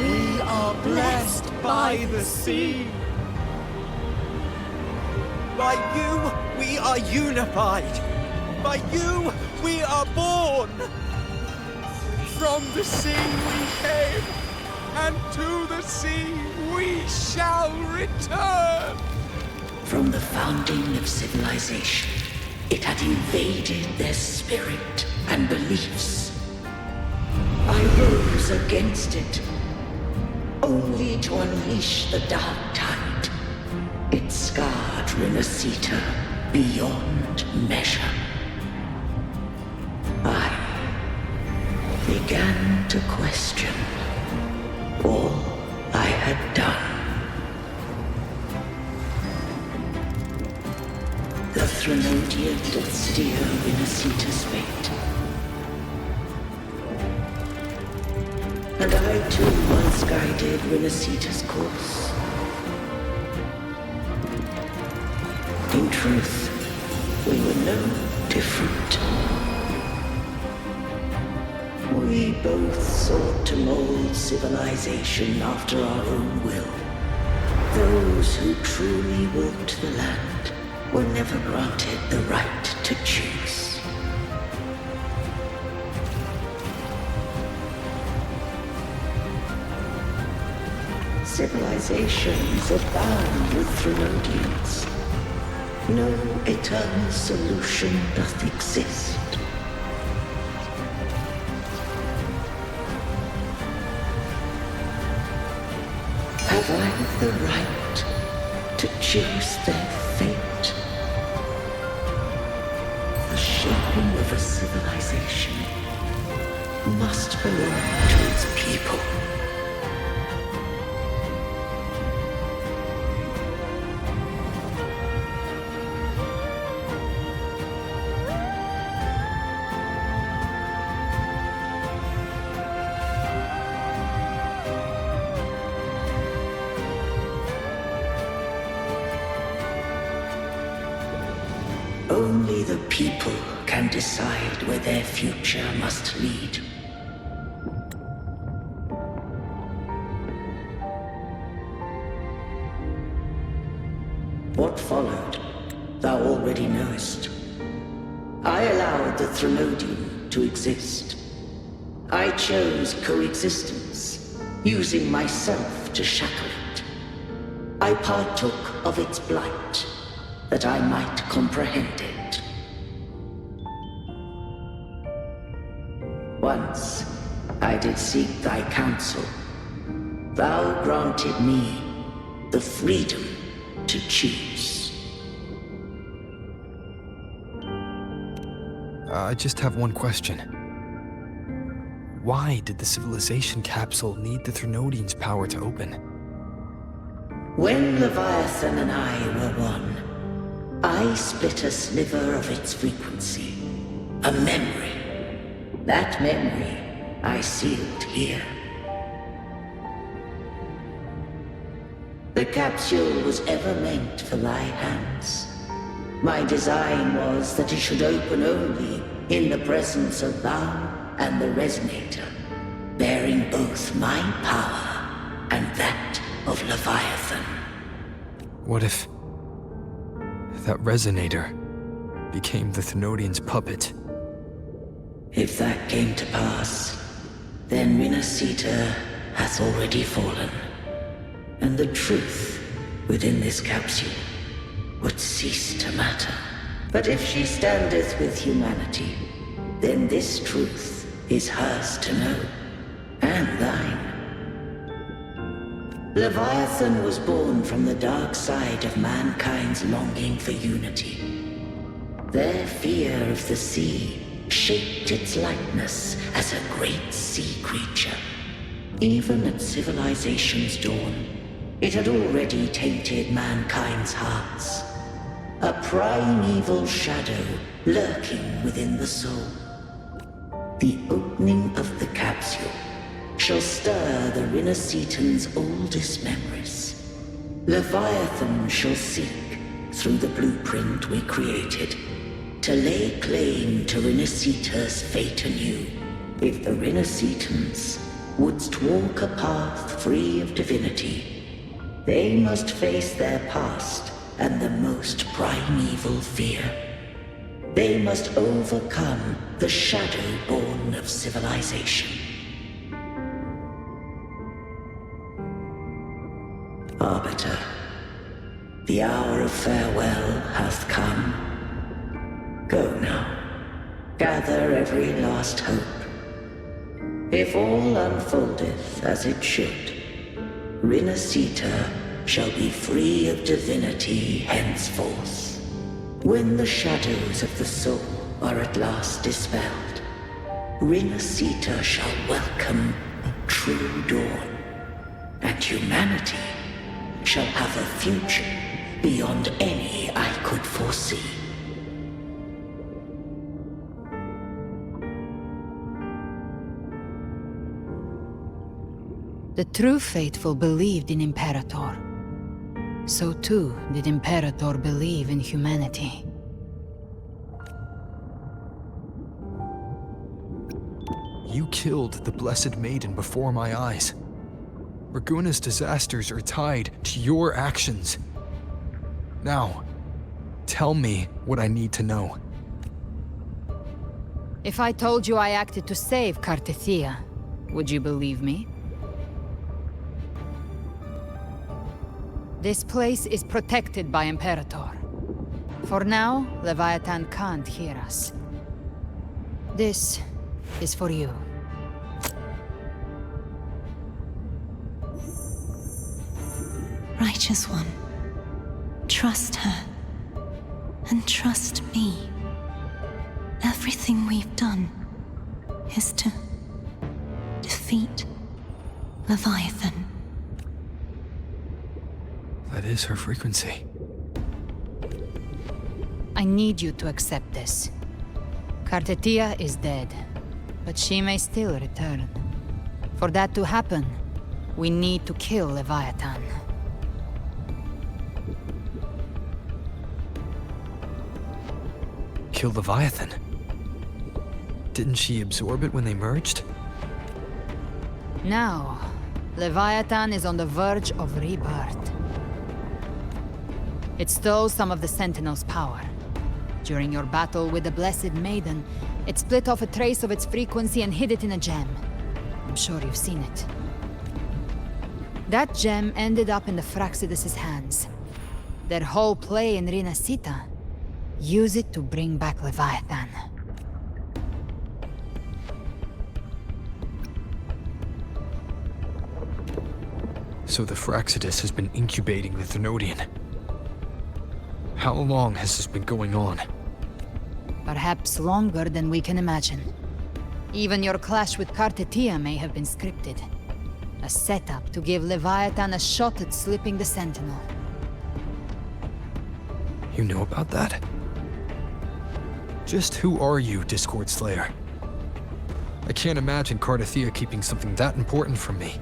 We are blessed by the sea. By you, we are unified. By you, we are born. From the sea we came, and to the sea we shall return. From the founding of civilization, it had invaded their spirit and beliefs. I rose against it, only to unleash the dark tide. It scarred Rinascita beyond measure. I began to question all I had done. The Threnodian did steer Rinascita's fate. And I too once guided Rinascita's course. In truth, we were no different. We both sought to mold civilization after our own will. Those who truly walked the land were never granted the right to choose. Civilizations abound with Threnodians. No eternal solution doth exist. Have I the right to choose their fate? The shaping of a civilization must belong to its people. Only the people can decide where their future must lead. What followed, thou already knowest. I allowed the Threnodian to exist. I chose coexistence, using myself to shackle it. I partook of its blight, that I might comprehend it. Once I did seek thy counsel. Thou granted me the freedom to choose. I just have one question. Why did the civilization capsule need the Threnodian's power to open? When Leviathan and I were one, I split a sliver of its frequency. A memory. That memory I sealed here. The capsule was ever meant for thy hands. My design was that it should open only in the presence of thou and the Resonator, bearing both my power and that of Leviathan. What if that Resonator became the Thenodian's puppet? If that came to pass, then Rinascita hath already fallen, and the truth within this capsule would cease to matter. But if she standeth with humanity, then this truth is hers to know, and thine. Leviathan was born from the dark side of mankind's longing for unity. Their fear of the sea shaped its likeness as a great sea creature. Even at civilization's dawn, it had already tainted mankind's hearts. A primeval shadow lurking within the soul. The opening of the capsule shall stir the Rinascitan's oldest memories. Leviathan shall seek, through the blueprint we created, to lay claim to Rinascita's fate anew. If the Rinascitans wouldst walk a path free of divinity, they must face their past and the most primeval fear. They must overcome the shadow born of civilization. Arbiter, the hour of farewell hath come. Go now, gather every last hope. If all unfoldeth as it should, Rinascita shall be free of divinity henceforth. When the shadows of the soul are at last dispelled, Rinascita shall welcome a true dawn, and humanity shall have a future beyond any I could foresee. The true faithful believed in Imperator. So too did Imperator believe in humanity. You killed the Blessed Maiden before my eyes. Raguna's disasters are tied to your actions. Now, tell me what I need to know. If I told you I acted to save Cartethia, would you believe me? This place is protected by Imperator. For now, Leviathan can't hear us. This is for you. Righteous One, trust her, and trust me. Everything we've done is to defeat Leviathan. That is her frequency. I need you to accept this. Cartethia is dead, but she may still return. For that to happen, we need to kill Leviathan. Kill Leviathan? Didn't she absorb it when they merged? Now, Leviathan is on the verge of rebirth. It stole some of the Sentinel's power. During your battle with the Blessed Maiden, it split off a trace of its frequency and hid it in a gem. I'm sure you've seen it. That gem ended up in the Fraxidus' hands. Their whole play in Rinascita. Use it to bring back Leviathan. So the Fraxidus has been incubating the Thenodian. How long has this been going on? Perhaps longer than we can imagine. Even your clash with Cartetia may have been scripted. A setup to give Leviathan a shot at slipping the Sentinel. You know about that? Just who are you, Discord Slayer? I can't imagine Cartetia keeping something that important from me.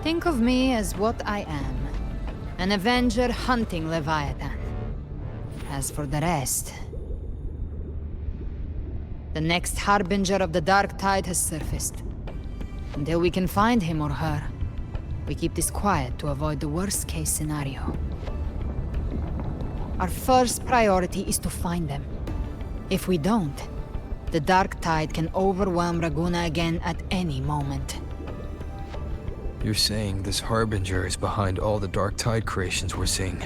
Think of me as what I am. An Avenger hunting Leviathan. As for the rest... The next Harbinger of the Dark Tide has surfaced. Until we can find him or her, we keep this quiet to avoid the worst-case scenario. Our first priority is to find them. If we don't, the Dark Tide can overwhelm Raguna again at any moment. You're saying this Harbinger is behind all the Dark Tide creations we're seeing?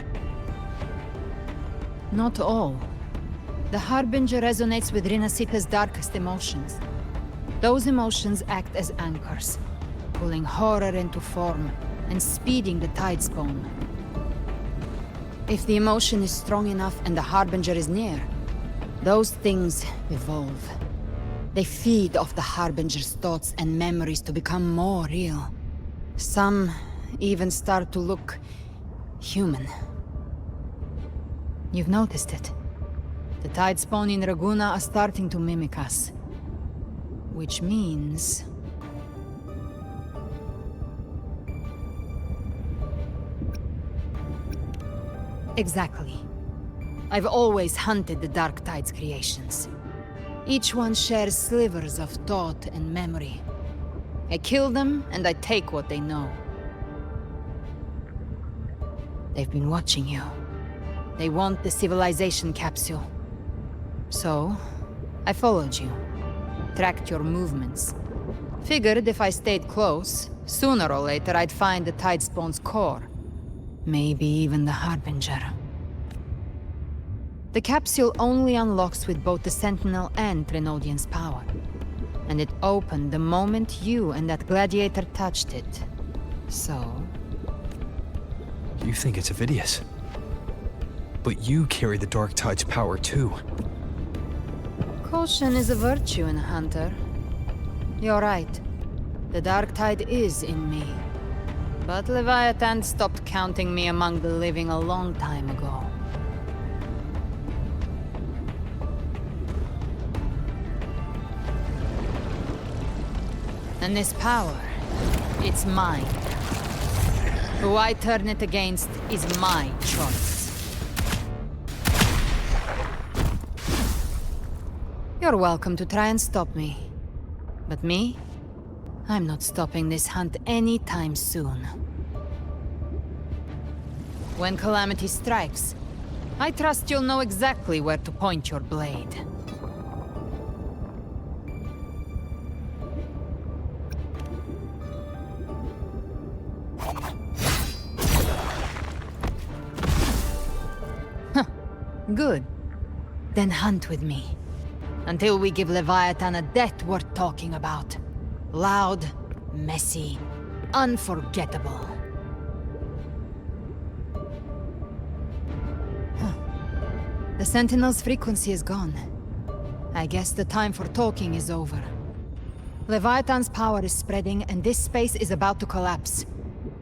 Not all. The Harbinger resonates with Rinascita's darkest emotions. Those emotions act as anchors, pulling horror into form and speeding the Tidespawn. If the emotion is strong enough and the Harbinger is near, those things evolve. They feed off the Harbinger's thoughts and memories to become more real. Some even start to look human. You've noticed it. The Tidespawn in Raguna are starting to mimic us. Which means... Exactly. I've always hunted the Dark Tide's creations. Each one shares slivers of thought and memory. I kill them, and I take what they know. They've been watching you. They want the civilization capsule. So, I followed you. Tracked your movements. Figured if I stayed close, sooner or later I'd find the Tidespawn's core. Maybe even the Harbinger. The capsule only unlocks with both the Sentinel and Thenodian's power. And it opened the moment you and that gladiator touched it. So... You think it's Avidius. But you carry the Dark Tide's power too. Caution is a virtue in a hunter. You're right. The Dark Tide is in me. But Leviathan stopped counting me among the living a long time ago. And this power, it's mine. Who I turn it against is my choice. You're welcome to try and stop me. But me? I'm not stopping this hunt anytime soon. When calamity strikes, I trust you'll know exactly where to point your blade. Huh. Good. Then hunt with me. Until we give Leviathan a death worth talking about. Loud, messy, unforgettable. Huh. The Sentinel's frequency is gone. I guess the time for talking is over. Leviathan's power is spreading, and this space is about to collapse.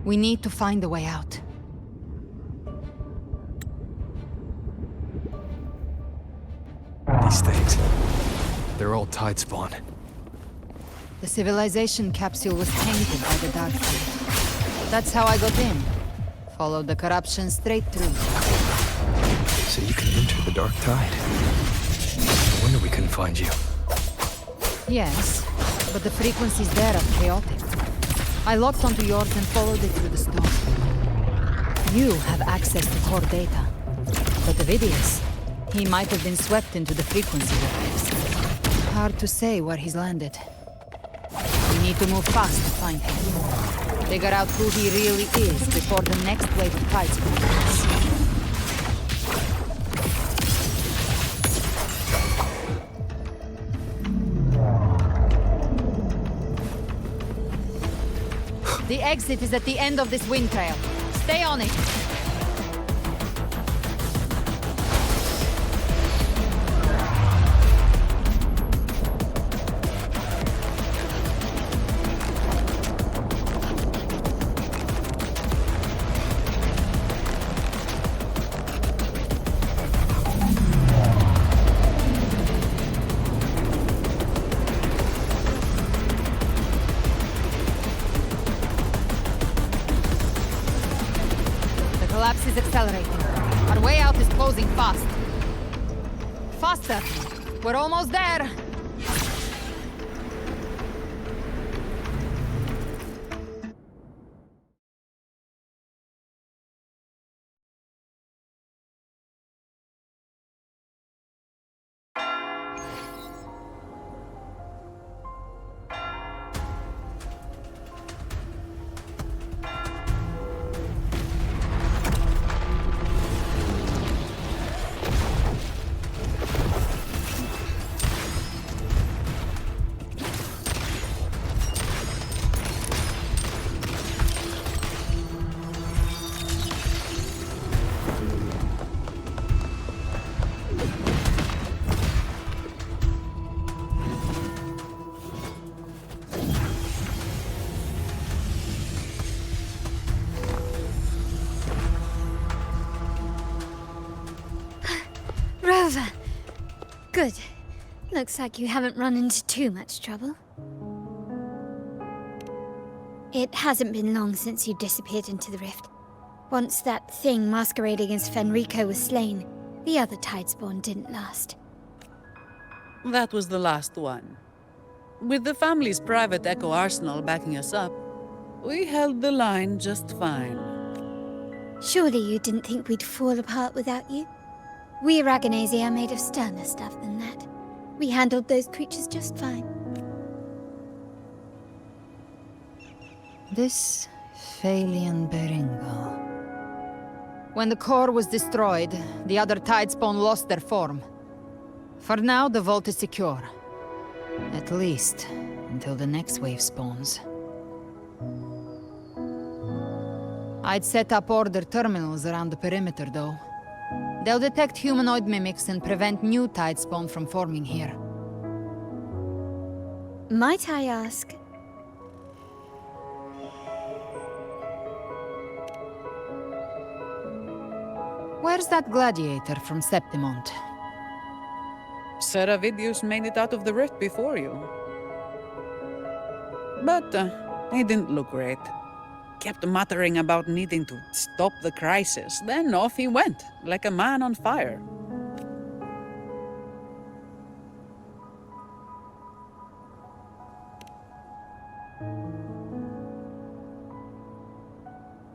We need to find a way out. These things... they're all Tidespawn. The civilization capsule was tainted by the Dark Tide. That's how I got in. Followed the corruption straight through. So you can enter the Dark Tide. No wonder we couldn't find you. Yes, but the frequencies there are chaotic. I locked onto yours and followed it through the storm. You have access to core data. But Avidius, he might have been swept into the frequency waves. Hard to say where he's landed. We need to move fast to find him. Figure out who he really is before the next wave of tides comes. The exit is at the end of this wind trail. Stay on it. Collapse is accelerating. Our way out is closing fast. Faster! We're almost there! Rover! Good. Looks like you haven't run into too much trouble. It hasn't been long since you disappeared into the rift. Once that thing masquerading as Fenrico was slain, the other Tidespawn didn't last. That was the last one. With the family's private Echo arsenal backing us up, we held the line just fine. Surely you didn't think we'd fall apart without you? We Raganazi are made of sterner stuff than that. We handled those creatures just fine. This Phalian Beringo. When the core was destroyed, the other Tidespawn lost their form. For now, the vault is secure. At least, until the next wave spawns. I'd set up order terminals around the perimeter, though. They'll detect humanoid mimics and prevent new Tidespawn from forming here. Might I ask? Where's that gladiator from Septimont? Seravidius made it out of the rift before you. But he didn't look great. Kept muttering about needing to stop the crisis. Then off he went, like a man on fire.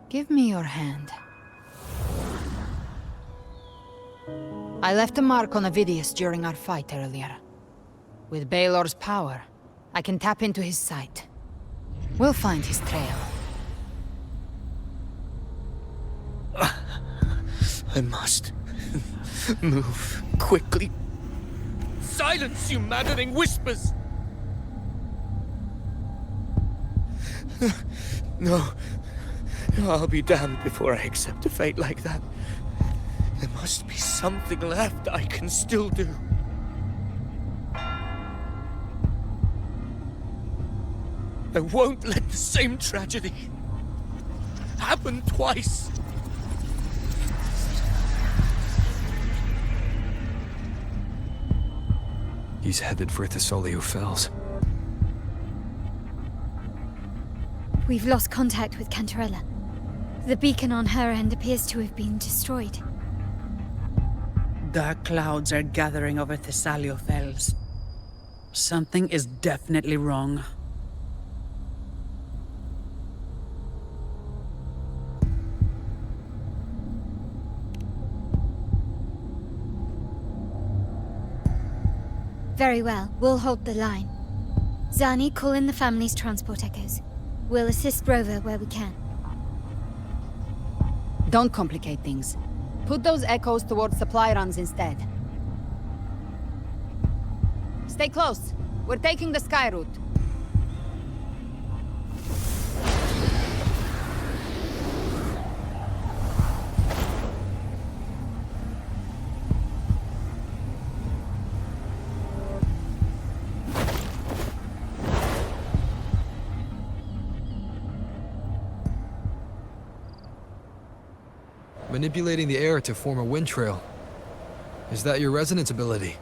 Give me your hand. I left a mark on Avidius during our fight earlier. With Baelor's power, I can tap into his sight. We'll find his trail. I must move quickly. Silence, you maddening whispers! No. I'll be damned before I accept a fate like that. There must be something left I can still do. I won't let the same tragedy happen twice. He's headed for Thessalio Fells. We've lost contact with Cantarella. The beacon on her end appears to have been destroyed. Dark clouds are gathering over Thessalio Fells. Something is definitely wrong. Very well, we'll hold the line. Zani, call in the family's transport echoes. We'll assist Rover where we can. Don't complicate things. Put those echoes towards supply runs instead. Stay close. We're taking the sky route. Manipulating the air to form a wind trail. Is that your resonance ability?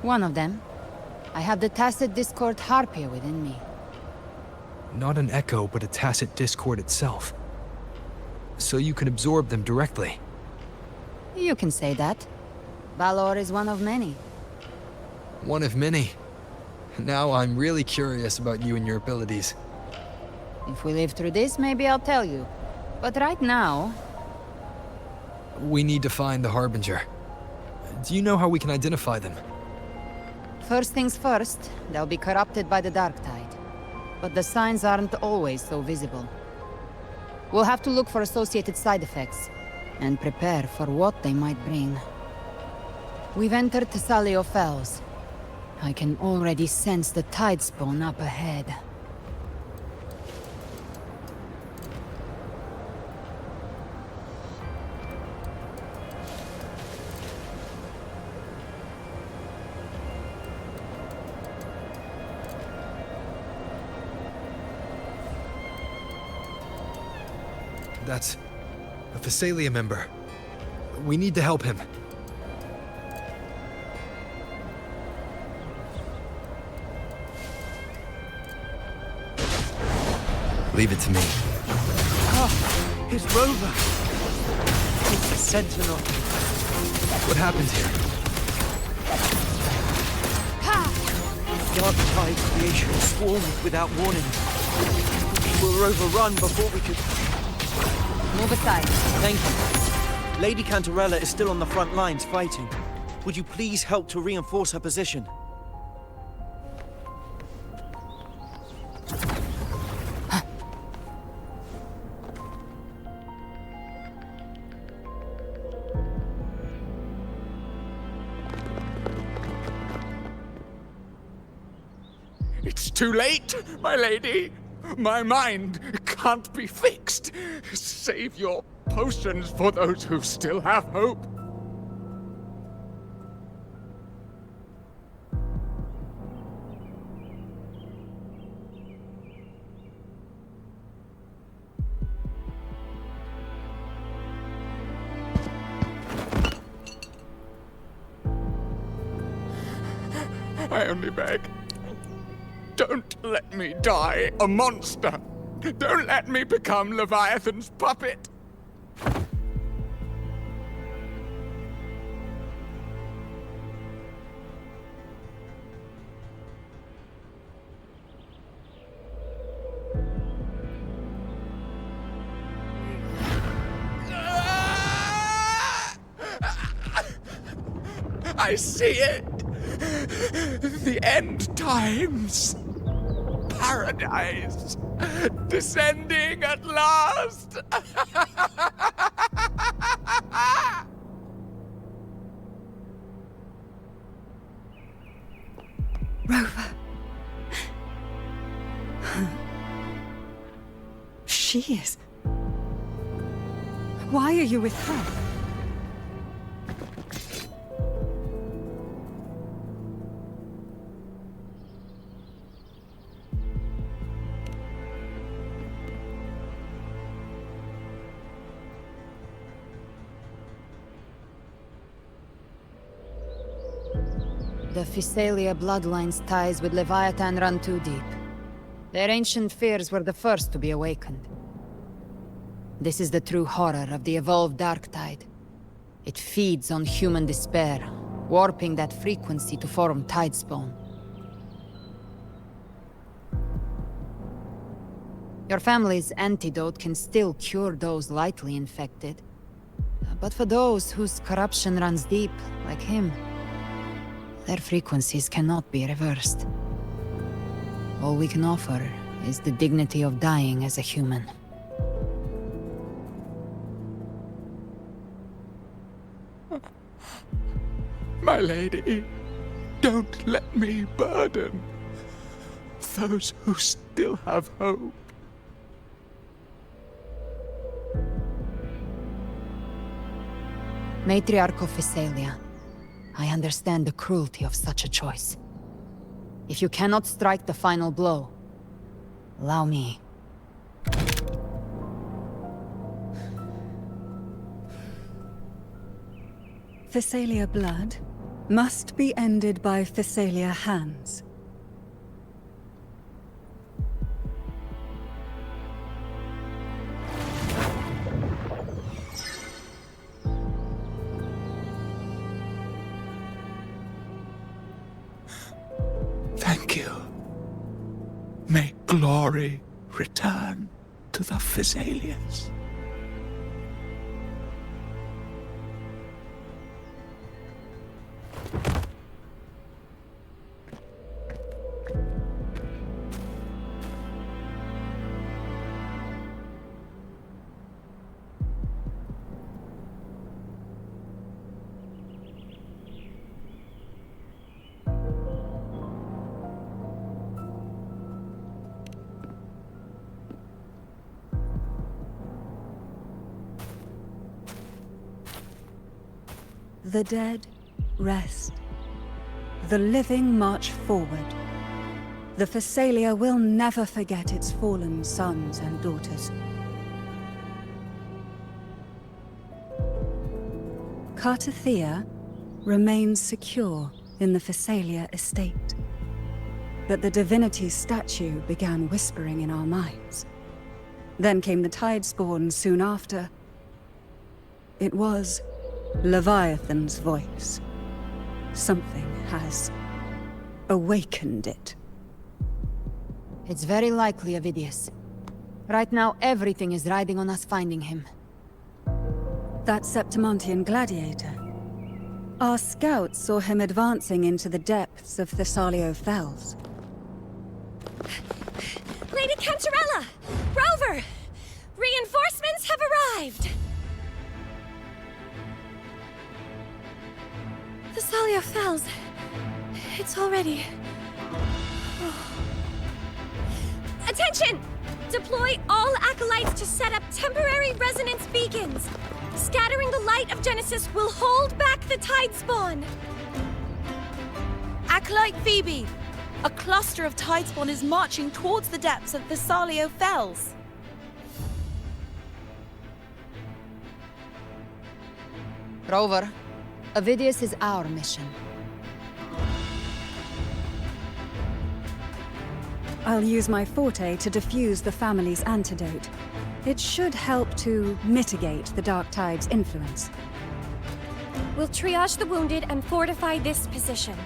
One of them. I have the tacit discord harpia within me. Not an echo, but a tacit discord itself. So you can absorb them directly. You can say that. Valor is one of many. One of many. Now I'm really curious about you and your abilities. If we live through this, maybe I'll tell you. But right now... We need to find the Harbinger. Do you know how we can identify them? First things first, they'll be corrupted by the dark tide. But the signs aren't always so visible. We'll have to look for associated side effects, and prepare for what they might bring. We've entered Thessalio Fells. I can already sense the tide spawn up ahead. That's a Thessalia member. We need to help him. Leave it to me. Ah, his rover! It's a sentinel. What happened here? Dark tide creation swarmed without warning. Will rover run before we could... Move aside. Thank you. Lady Cantarella is still on the front lines fighting. Would you please help to reinforce her position? It's too late, my lady. My mind can't be fixed. Save your potions for those who still have hope. I only beg. Don't let me die a monster! Don't let me become Leviathan's puppet! I see it! The end times! Paradise! Descending at last! Rover. She is. Why are you with her? The Thessalia bloodline's ties with Leviathan run too deep. Their ancient fears were the first to be awakened. This is the true horror of the evolved dark tide. It feeds on human despair, warping that frequency to form tidespawn. Your family's antidote can still cure those lightly infected. But for those whose corruption runs deep, like him, their frequencies cannot be reversed. All we can offer is the dignity of dying as a human. My lady, don't let me burden those who still have hope. Matriarch of Physalia, I understand the cruelty of such a choice. If you cannot strike the final blow, allow me. Physalia blood must be ended by Physalia hands. Thank you. May glory return to the Physalians. The dead rest. The living march forward. The Physalia will never forget its fallen sons and daughters. Cartathea remains secure in the Physalia estate. But the divinity's statue began whispering in our minds. Then came the Tidespawn soon after. It was Leviathan's voice. Something has awakened it. It's very likely, Avidius. Right now, everything is riding on us finding him. That Septimontian gladiator. Our scouts saw him advancing into the depths of Thessalio Fells. Lady Cantarella! Rover! Reinforcements have arrived! Thessalio Fells. It's already... Attention! Deploy all acolytes to set up temporary resonance beacons. Scattering the light of Genesis will hold back the Tidespawn. Acolyte Phoebe! A cluster of Tidespawn is marching towards the depths of Thessalio Fells. Rover, Avidius is our mission. I'll use my forte to defuse the family's antidote. It should help to mitigate the Dark Tide's influence. We'll triage the wounded and fortify this position.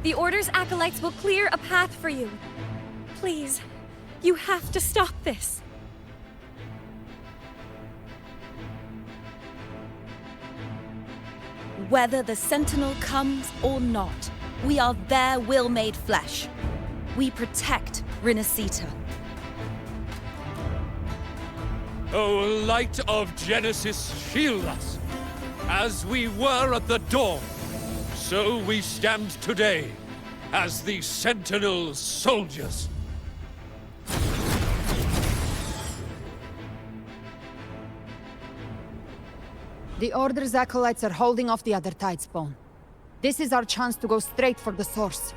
The Order's acolytes will clear a path for you. Please, you have to stop this. Whether the Sentinel comes or not, we are their will made flesh. We protect Rinascita. O light of Genesis, shield us! As we were at the dawn, so we stand today, as the Sentinel soldiers. The Order's acolytes are holding off the other Tidespawn. This is our chance to go straight for the source.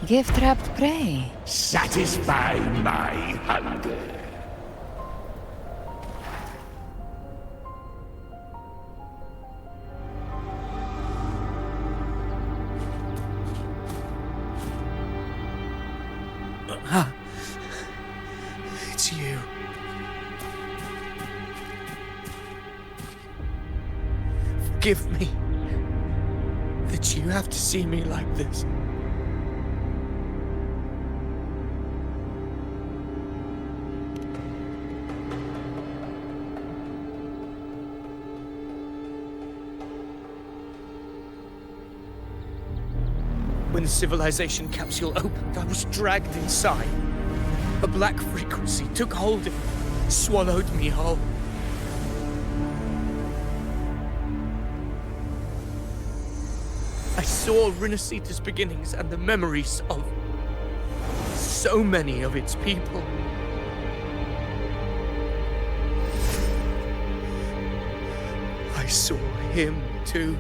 Gift-wrapped prey. Satisfy my hunger. It's you. Forgive me that you have to see me like this. When the civilization capsule opened, I was dragged inside. A black frequency took hold of me, swallowed me whole. I saw Rinascita's beginnings and the memories of so many of its people. I saw him too.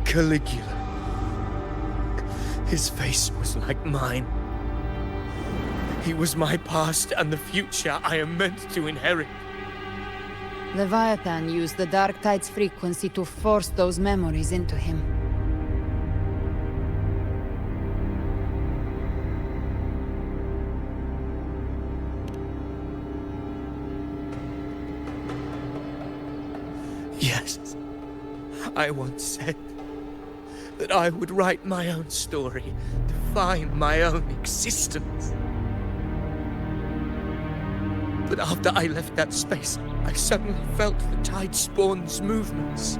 Caligula. His face was like mine. He was my past and the future I am meant to inherit. Leviathan used the Dark Tide's frequency to force those memories into him. Yes, I once said that I would write my own story, define my own existence. But after I left that space, I suddenly felt the Tidespawn's movements.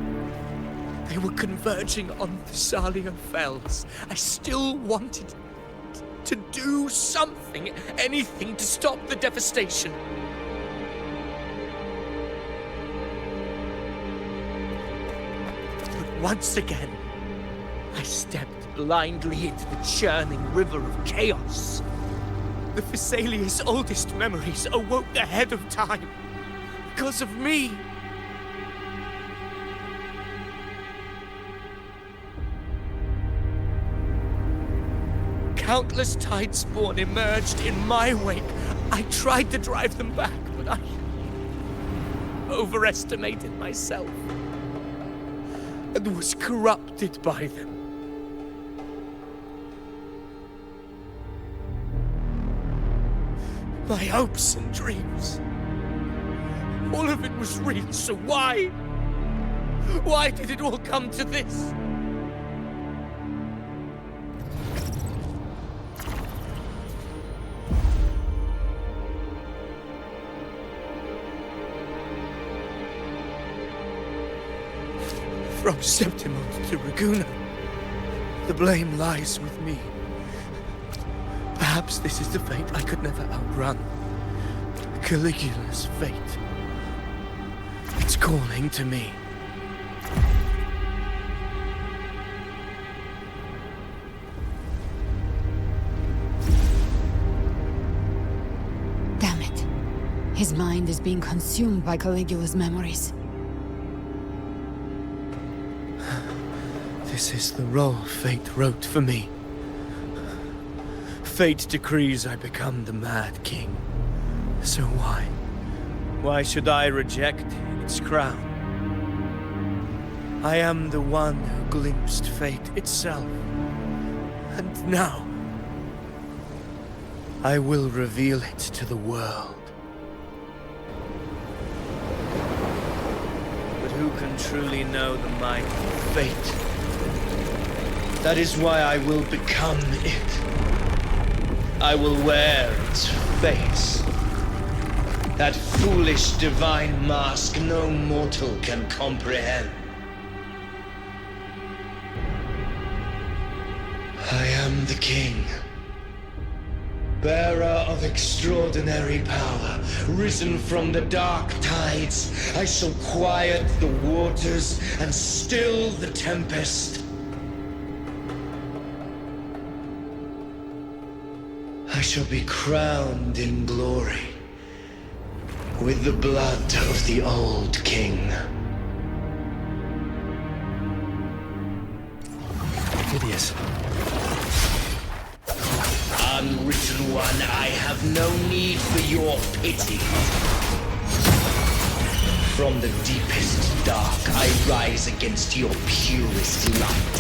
They were converging on Thessalia Fells. I still wanted to do something, anything to stop the devastation. But once again, I stepped blindly into the churning river of chaos. The Thessalia's oldest memories awoke ahead of time. Because of me. Countless Tidespawn emerged in my wake. I tried to drive them back, but I overestimated myself and was corrupted by them. My hopes and dreams. All of it was real, so why? Why did it all come to this? From Septimont to Raguna, the blame lies with me. Perhaps this is the fate I could never outrun. Caligula's fate. It's calling to me. Damn it. His mind is being consumed by Caligula's memories. This is the role fate wrote for me. Fate decrees I become the Mad King. So why? Why should I reject its crown? I am the one who glimpsed fate itself. And now, I will reveal it to the world. But who can truly know the might of fate? That is why I will become it. I will wear its face. That foolish divine mask no mortal can comprehend. I am the king, bearer of extraordinary power, risen from the dark tides. I shall quiet the waters and still the tempest. I shall be crowned in glory with the blood of the old king. Phidias. Unwritten one, I have no need for your pity. From the deepest dark, I rise against your purest light.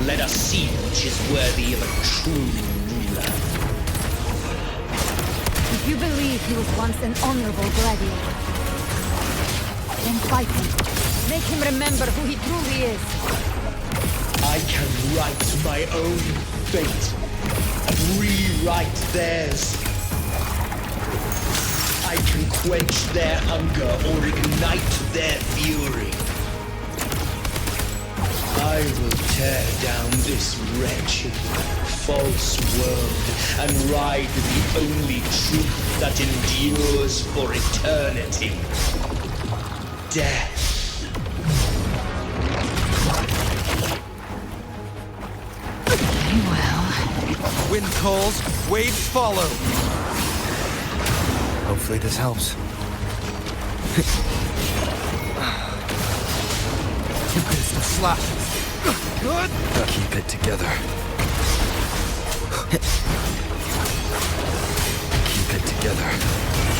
Let us see which is worthy of a true ruler. If you believe he was once an honorable gladiator, then fight him. Make him remember who he truly is. I can write my own fate and rewrite theirs. I can quench their hunger or ignite their fury. I will tear down this wretched, false world and ride the only truth that endures for eternity. Death. Well... Wind calls, waves follow. Hopefully this helps. Tempest slashes. Good. Keep it together. Keep it together.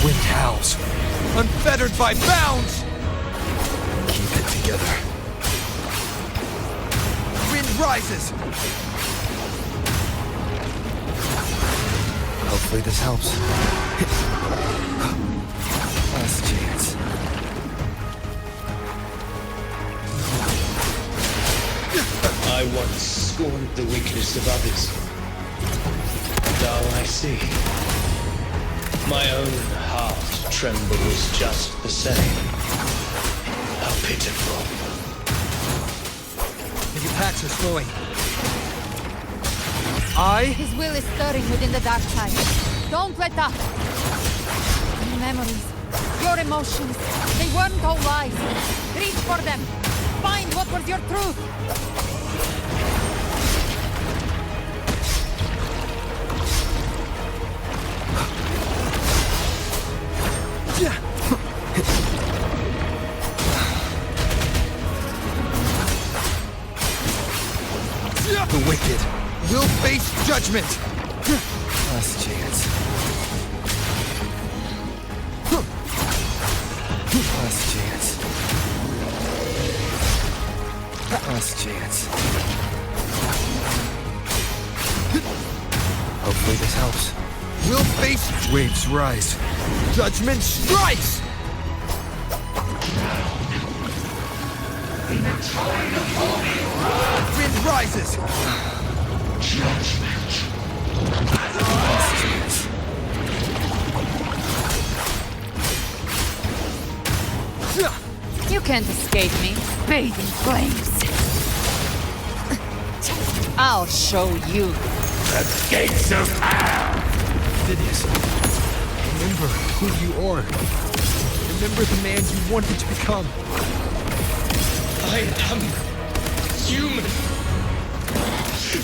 Wind howls. Unfettered by bounds. Keep it together. Wind rises. Hopefully this helps. Last chance. I once scorned the weakness of others. Now I see. My own heart trembles just the same. How pitiful. The attacks are slowing. His will is stirring within the dark side. Don't let up. Your memories, your emotions, they weren't all lies. Reach for them. Find what was your truth. The wicked will face judgment. Last chance. Last chance. Last chance. Hopefully this helps. We'll face waves rise. Judgment strikes! Wind rises! Judgment. Last chance. You can't escape me. Bathe in flames. I'll show you. The gates of hell! Phidias, remember who you are. Remember the man you wanted to become. I am human.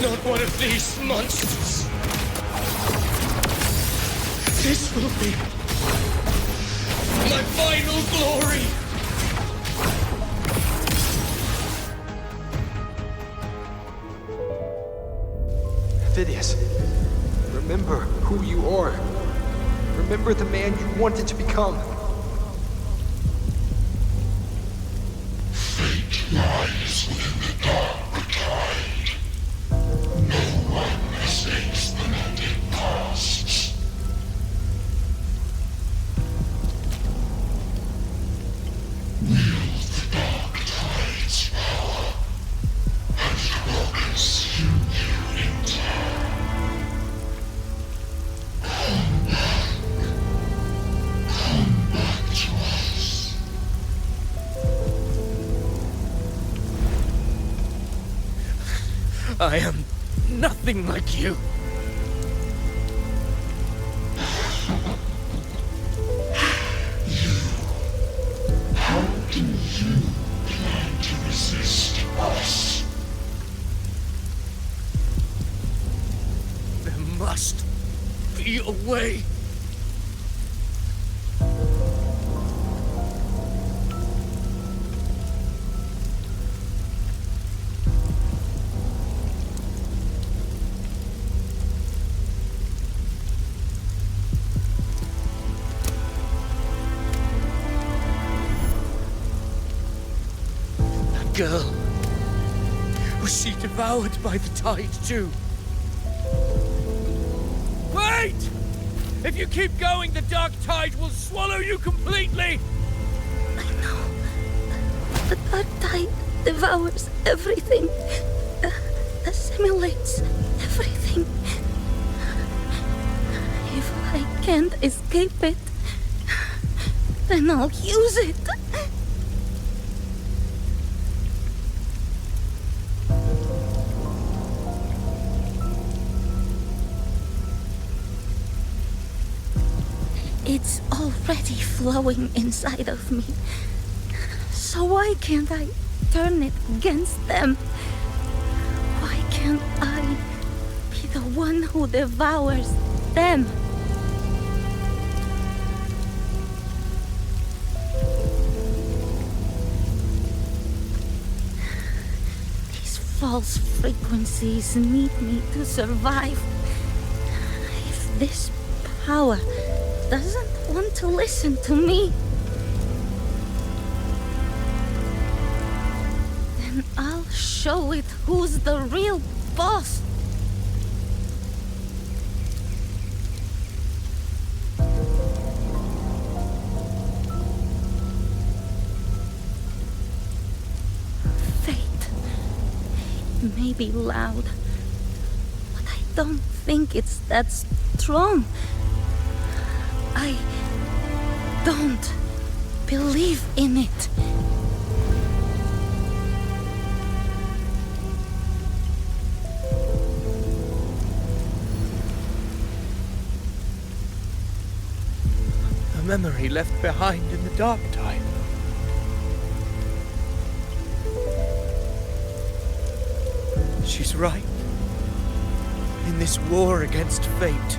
Not one of these monsters. This will be my final glory. Phidias, remember who you are. Remember the man you wanted to become. Fate lies within the dark tide. No one escapes the mended past. Wield the dark tide's power, and it will consume you in turn. Come back to us. I am nothing like you. How do you plan to resist us? There must be a way. Girl. Was she devoured by the tide too? Wait! If you keep going, the dark tide will swallow you completely! I know. The dark tide devours everything. Assimilates everything. If I can't escape it, then I'll use it. It's already flowing inside of me. So why can't I turn it against them? Why can't I be the one who devours them? These false frequencies need me to survive. If this power doesn't want to listen to me, then I'll show it who's the real boss. Fate may be loud, but I don't think it's that strong. I don't believe in it. A memory left behind in the dark time. She's right. In this war against fate,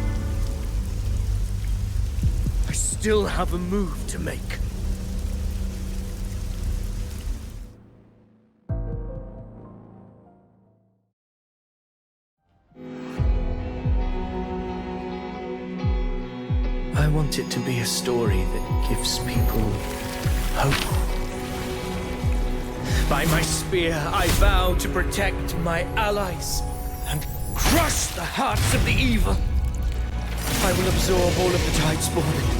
I still have a move to make. I want it to be a story that gives people hope. By my spear, I vow to protect my allies and crush the hearts of the evil. I will absorb all of the Tidespawn.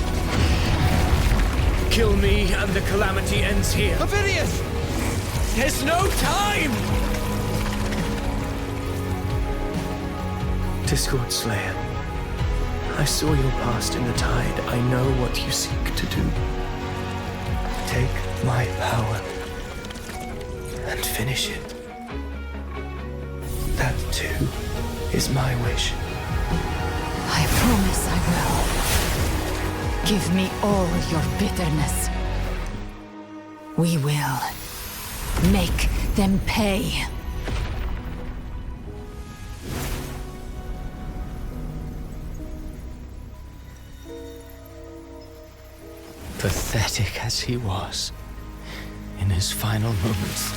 Kill me and the calamity ends here. Avidius! There's no time! Discord Slayer, I saw your past in the tide. I know what you seek to do. Take my power and finish it. That too is my wish. I promise I will. Give me all your bitterness. We will make them pay. Pathetic as he was, in his final moments,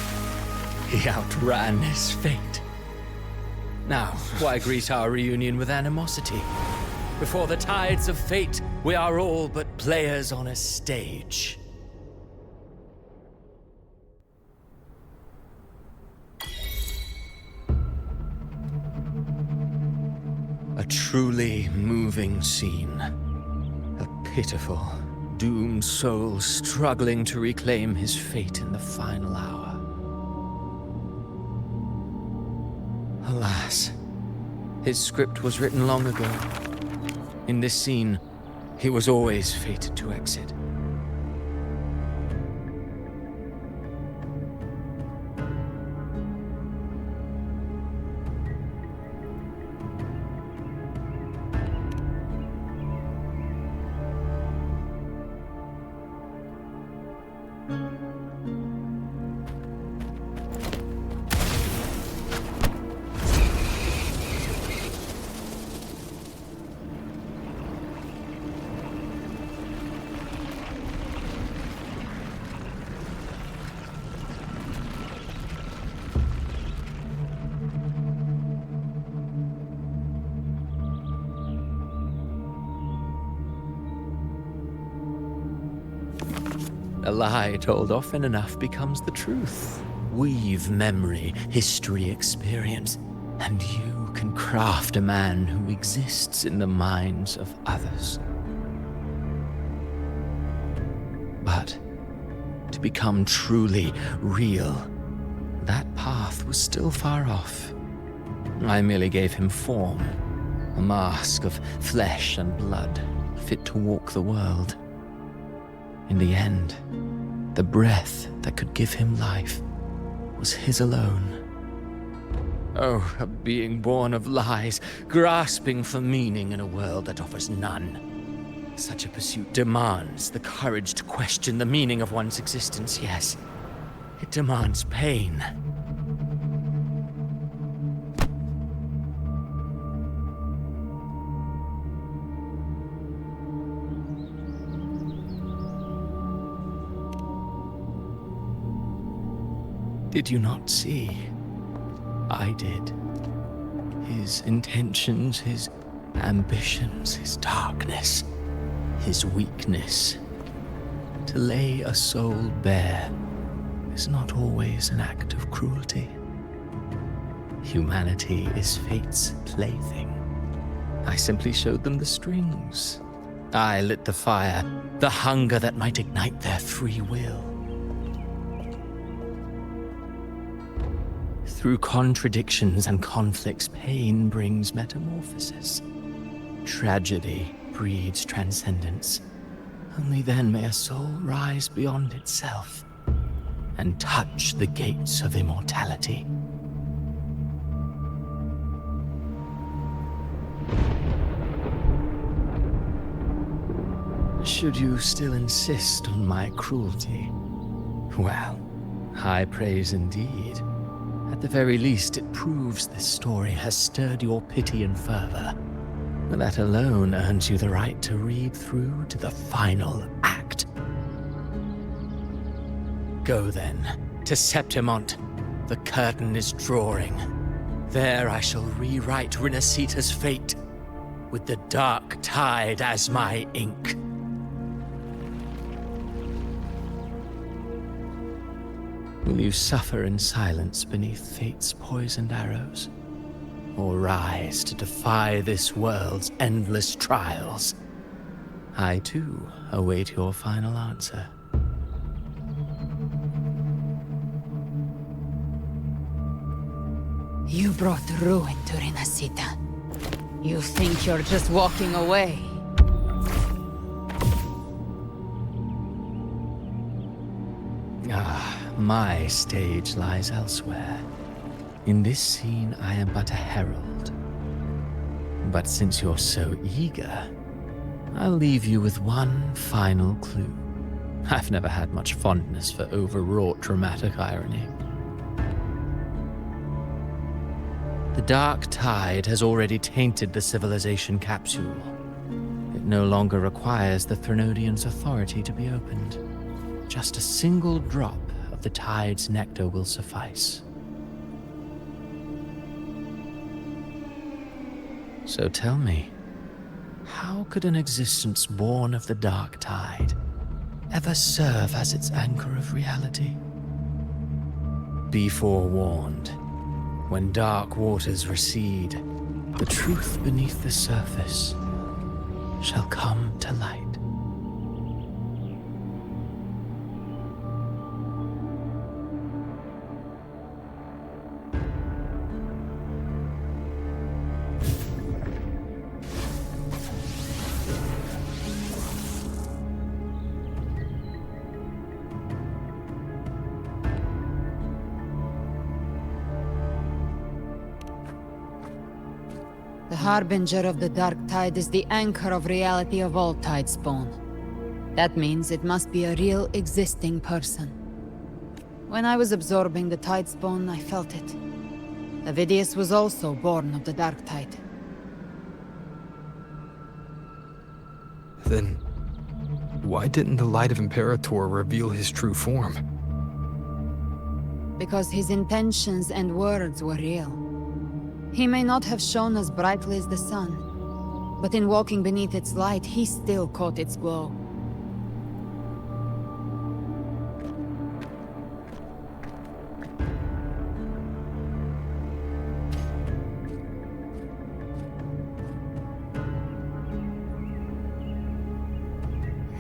he outran his fate. Now, why greet our reunion with animosity? Before the tides of fate, we are all but players on a stage. A truly moving scene. A pitiful, doomed soul struggling to reclaim his fate in the final hour. Alas, his script was written long ago. In this scene, he was always fated to exit. A lie told often enough becomes the truth. Weave memory, history, experience, and you can craft a man who exists in the minds of others. But to become truly real, that path was still far off. I merely gave him form, a mask of flesh and blood, fit to walk the world. In the end, the breath that could give him life was his alone. Oh, a being born of lies, grasping for meaning in a world that offers none. Such a pursuit demands the courage to question the meaning of one's existence, yes. It demands pain. Did you not see? I did. His intentions, his ambitions, his darkness, his weakness. To lay a soul bare is not always an act of cruelty. Humanity is fate's plaything. I simply showed them the strings. I lit the fire, the hunger that might ignite their free will. Through contradictions and conflicts, pain brings metamorphosis. Tragedy breeds transcendence. Only then may a soul rise beyond itself and touch the gates of immortality. Should you still insist on my cruelty? Well, high praise indeed. At the very least, it proves this story has stirred your pity and fervor. That alone earns you the right to read through to the final act. Go then, to Septimont. The curtain is drawing. There I shall rewrite Rinascita's fate, with the dark tide as my ink. Will you suffer in silence beneath fate's poisoned arrows? Or rise to defy this world's endless trials? I, too, await your final answer. You brought ruin to Rinascita. You think you're just walking away? My stage lies elsewhere. In this scene, I am but a herald. But since you're so eager, I'll leave you with one final clue. I've never had much fondness for overwrought dramatic irony. The dark tide has already tainted the civilization capsule. It no longer requires the Threnodian's authority to be opened. Just a single drop of the tide's nectar will suffice. So tell me, how could an existence born of the dark tide ever serve as its anchor of reality? Be forewarned, when dark waters recede, the truth beneath the surface shall come to light. The Harbinger of the Dark Tide is the anchor of reality of all Tidespawn. That means it must be a real existing person. When I was absorbing the Tidespawn, I felt it. Avidius was also born of the Dark Tide. Then, why didn't the Light of Imperator reveal his true form? Because his intentions and words were real. He may not have shone as brightly as the sun, but in walking beneath its light, he still caught its glow.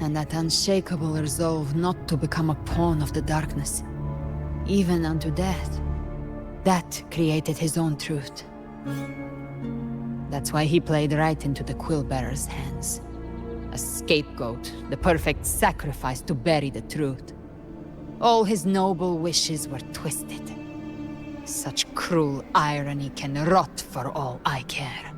And that unshakable resolve not to become a pawn of the darkness, even unto death, that created his own truth. That's why he played right into the Quill-Bearer's hands. A scapegoat, the perfect sacrifice to bury the truth. All his noble wishes were twisted. Such cruel irony can rot for all I care.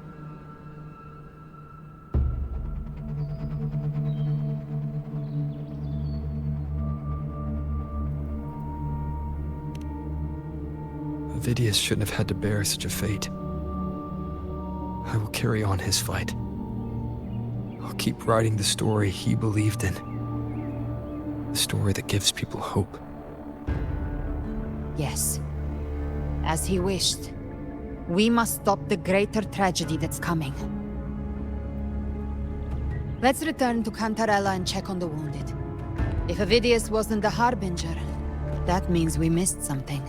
Vidius shouldn't have had to bear such a fate. I will carry on his fight. I'll keep writing the story he believed in. The story that gives people hope. Yes. As he wished. We must stop the greater tragedy that's coming. Let's return to Cantarella and check on the wounded. If Vidius wasn't the Harbinger, that means we missed something.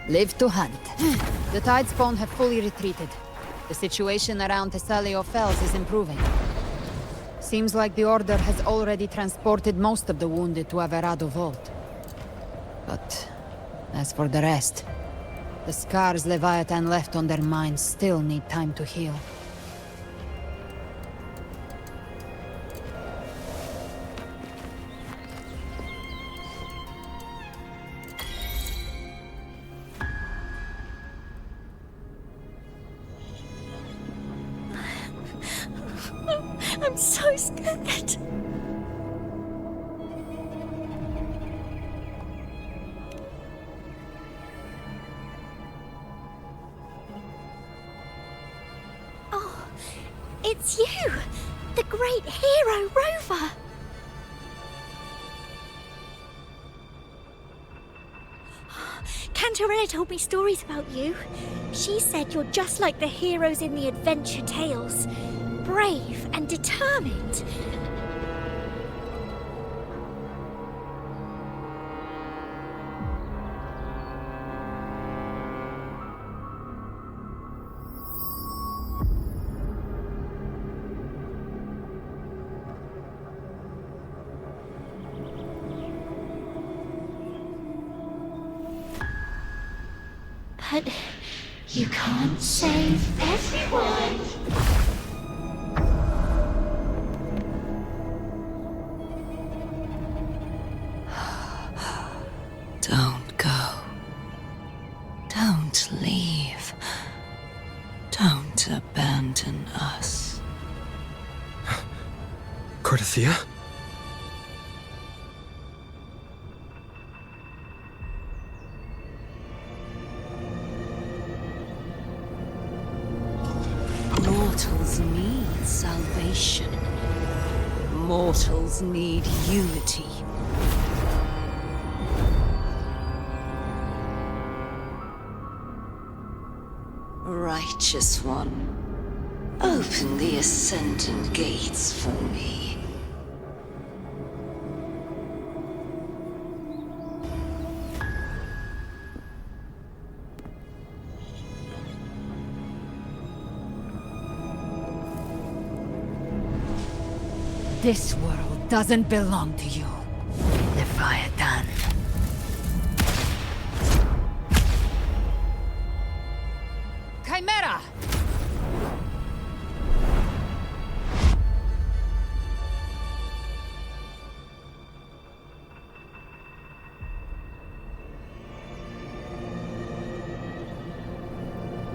Live to hunt. The Tidespawn have fully retreated. The situation around Thessalio Fells is improving. Seems like the Order has already transported most of the wounded to Averado Vault. But as for the rest, the scars Leviathan left on their minds still need time to heal. I'm so scared. Oh, it's you! The great hero, Rover! Cantarella told me stories about you. She said you're just like the heroes in the adventure tales. Brave and determined. But you can't save everyone. Don't go. Don't leave. Don't abandon us. Cartathea? Mortals need salvation. Mortals need unity. Righteous One, open the Ascendant Gates for me. This world doesn't belong to you, Leviathan. Chimera!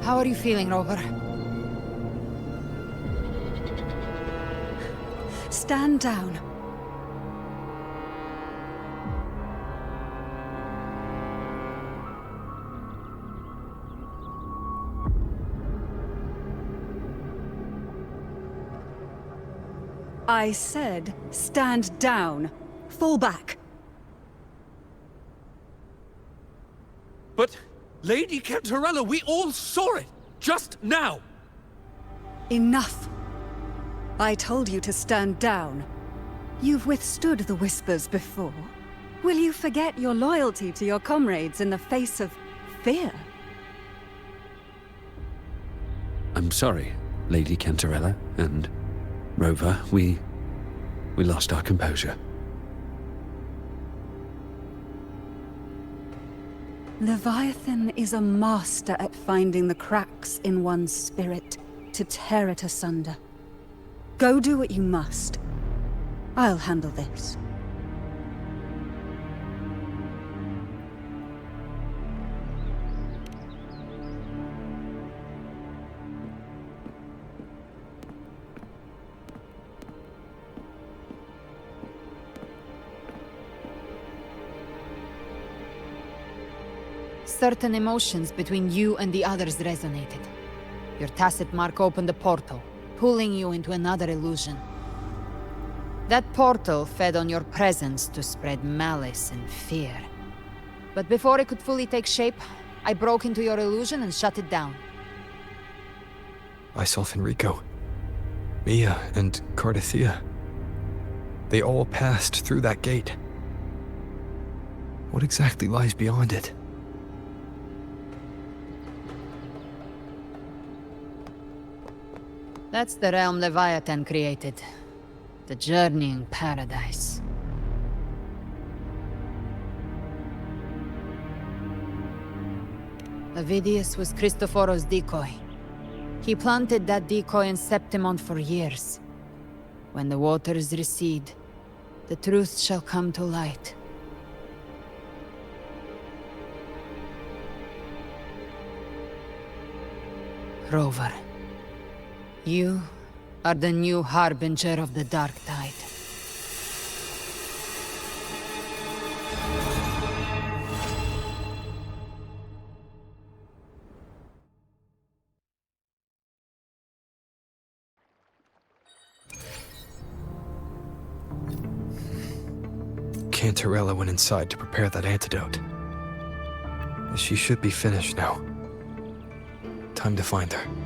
How are you feeling, Rover? Stand down. I said, stand down. Fall back. But, Lady Cantarella, we all saw it! Just now! Enough. I told you to stand down. You've withstood the whispers before. Will you forget your loyalty to your comrades in the face of fear? I'm sorry, Lady Cantarella and Rover. We lost our composure. Leviathan is a master at finding the cracks in one's spirit to tear it asunder. Go do what you must. I'll handle this. Certain emotions between you and the others resonated. Your tacit mark opened a portal, pulling you into another illusion. That portal fed on your presence to spread malice and fear. But before it could fully take shape, I broke into your illusion and shut it down. I saw Fenrico, Mia, and Cardathea. They all passed through that gate. What exactly lies beyond it? That's the realm Leviathan created. The journeying paradise. Avidius was Cristoforo's decoy. He planted that decoy in Septimon for years. When the waters recede, the truth shall come to light. Rover. You are the new harbinger of the Dark Tide. Cantarella went inside to prepare that antidote. She should be finished now. Time to find her.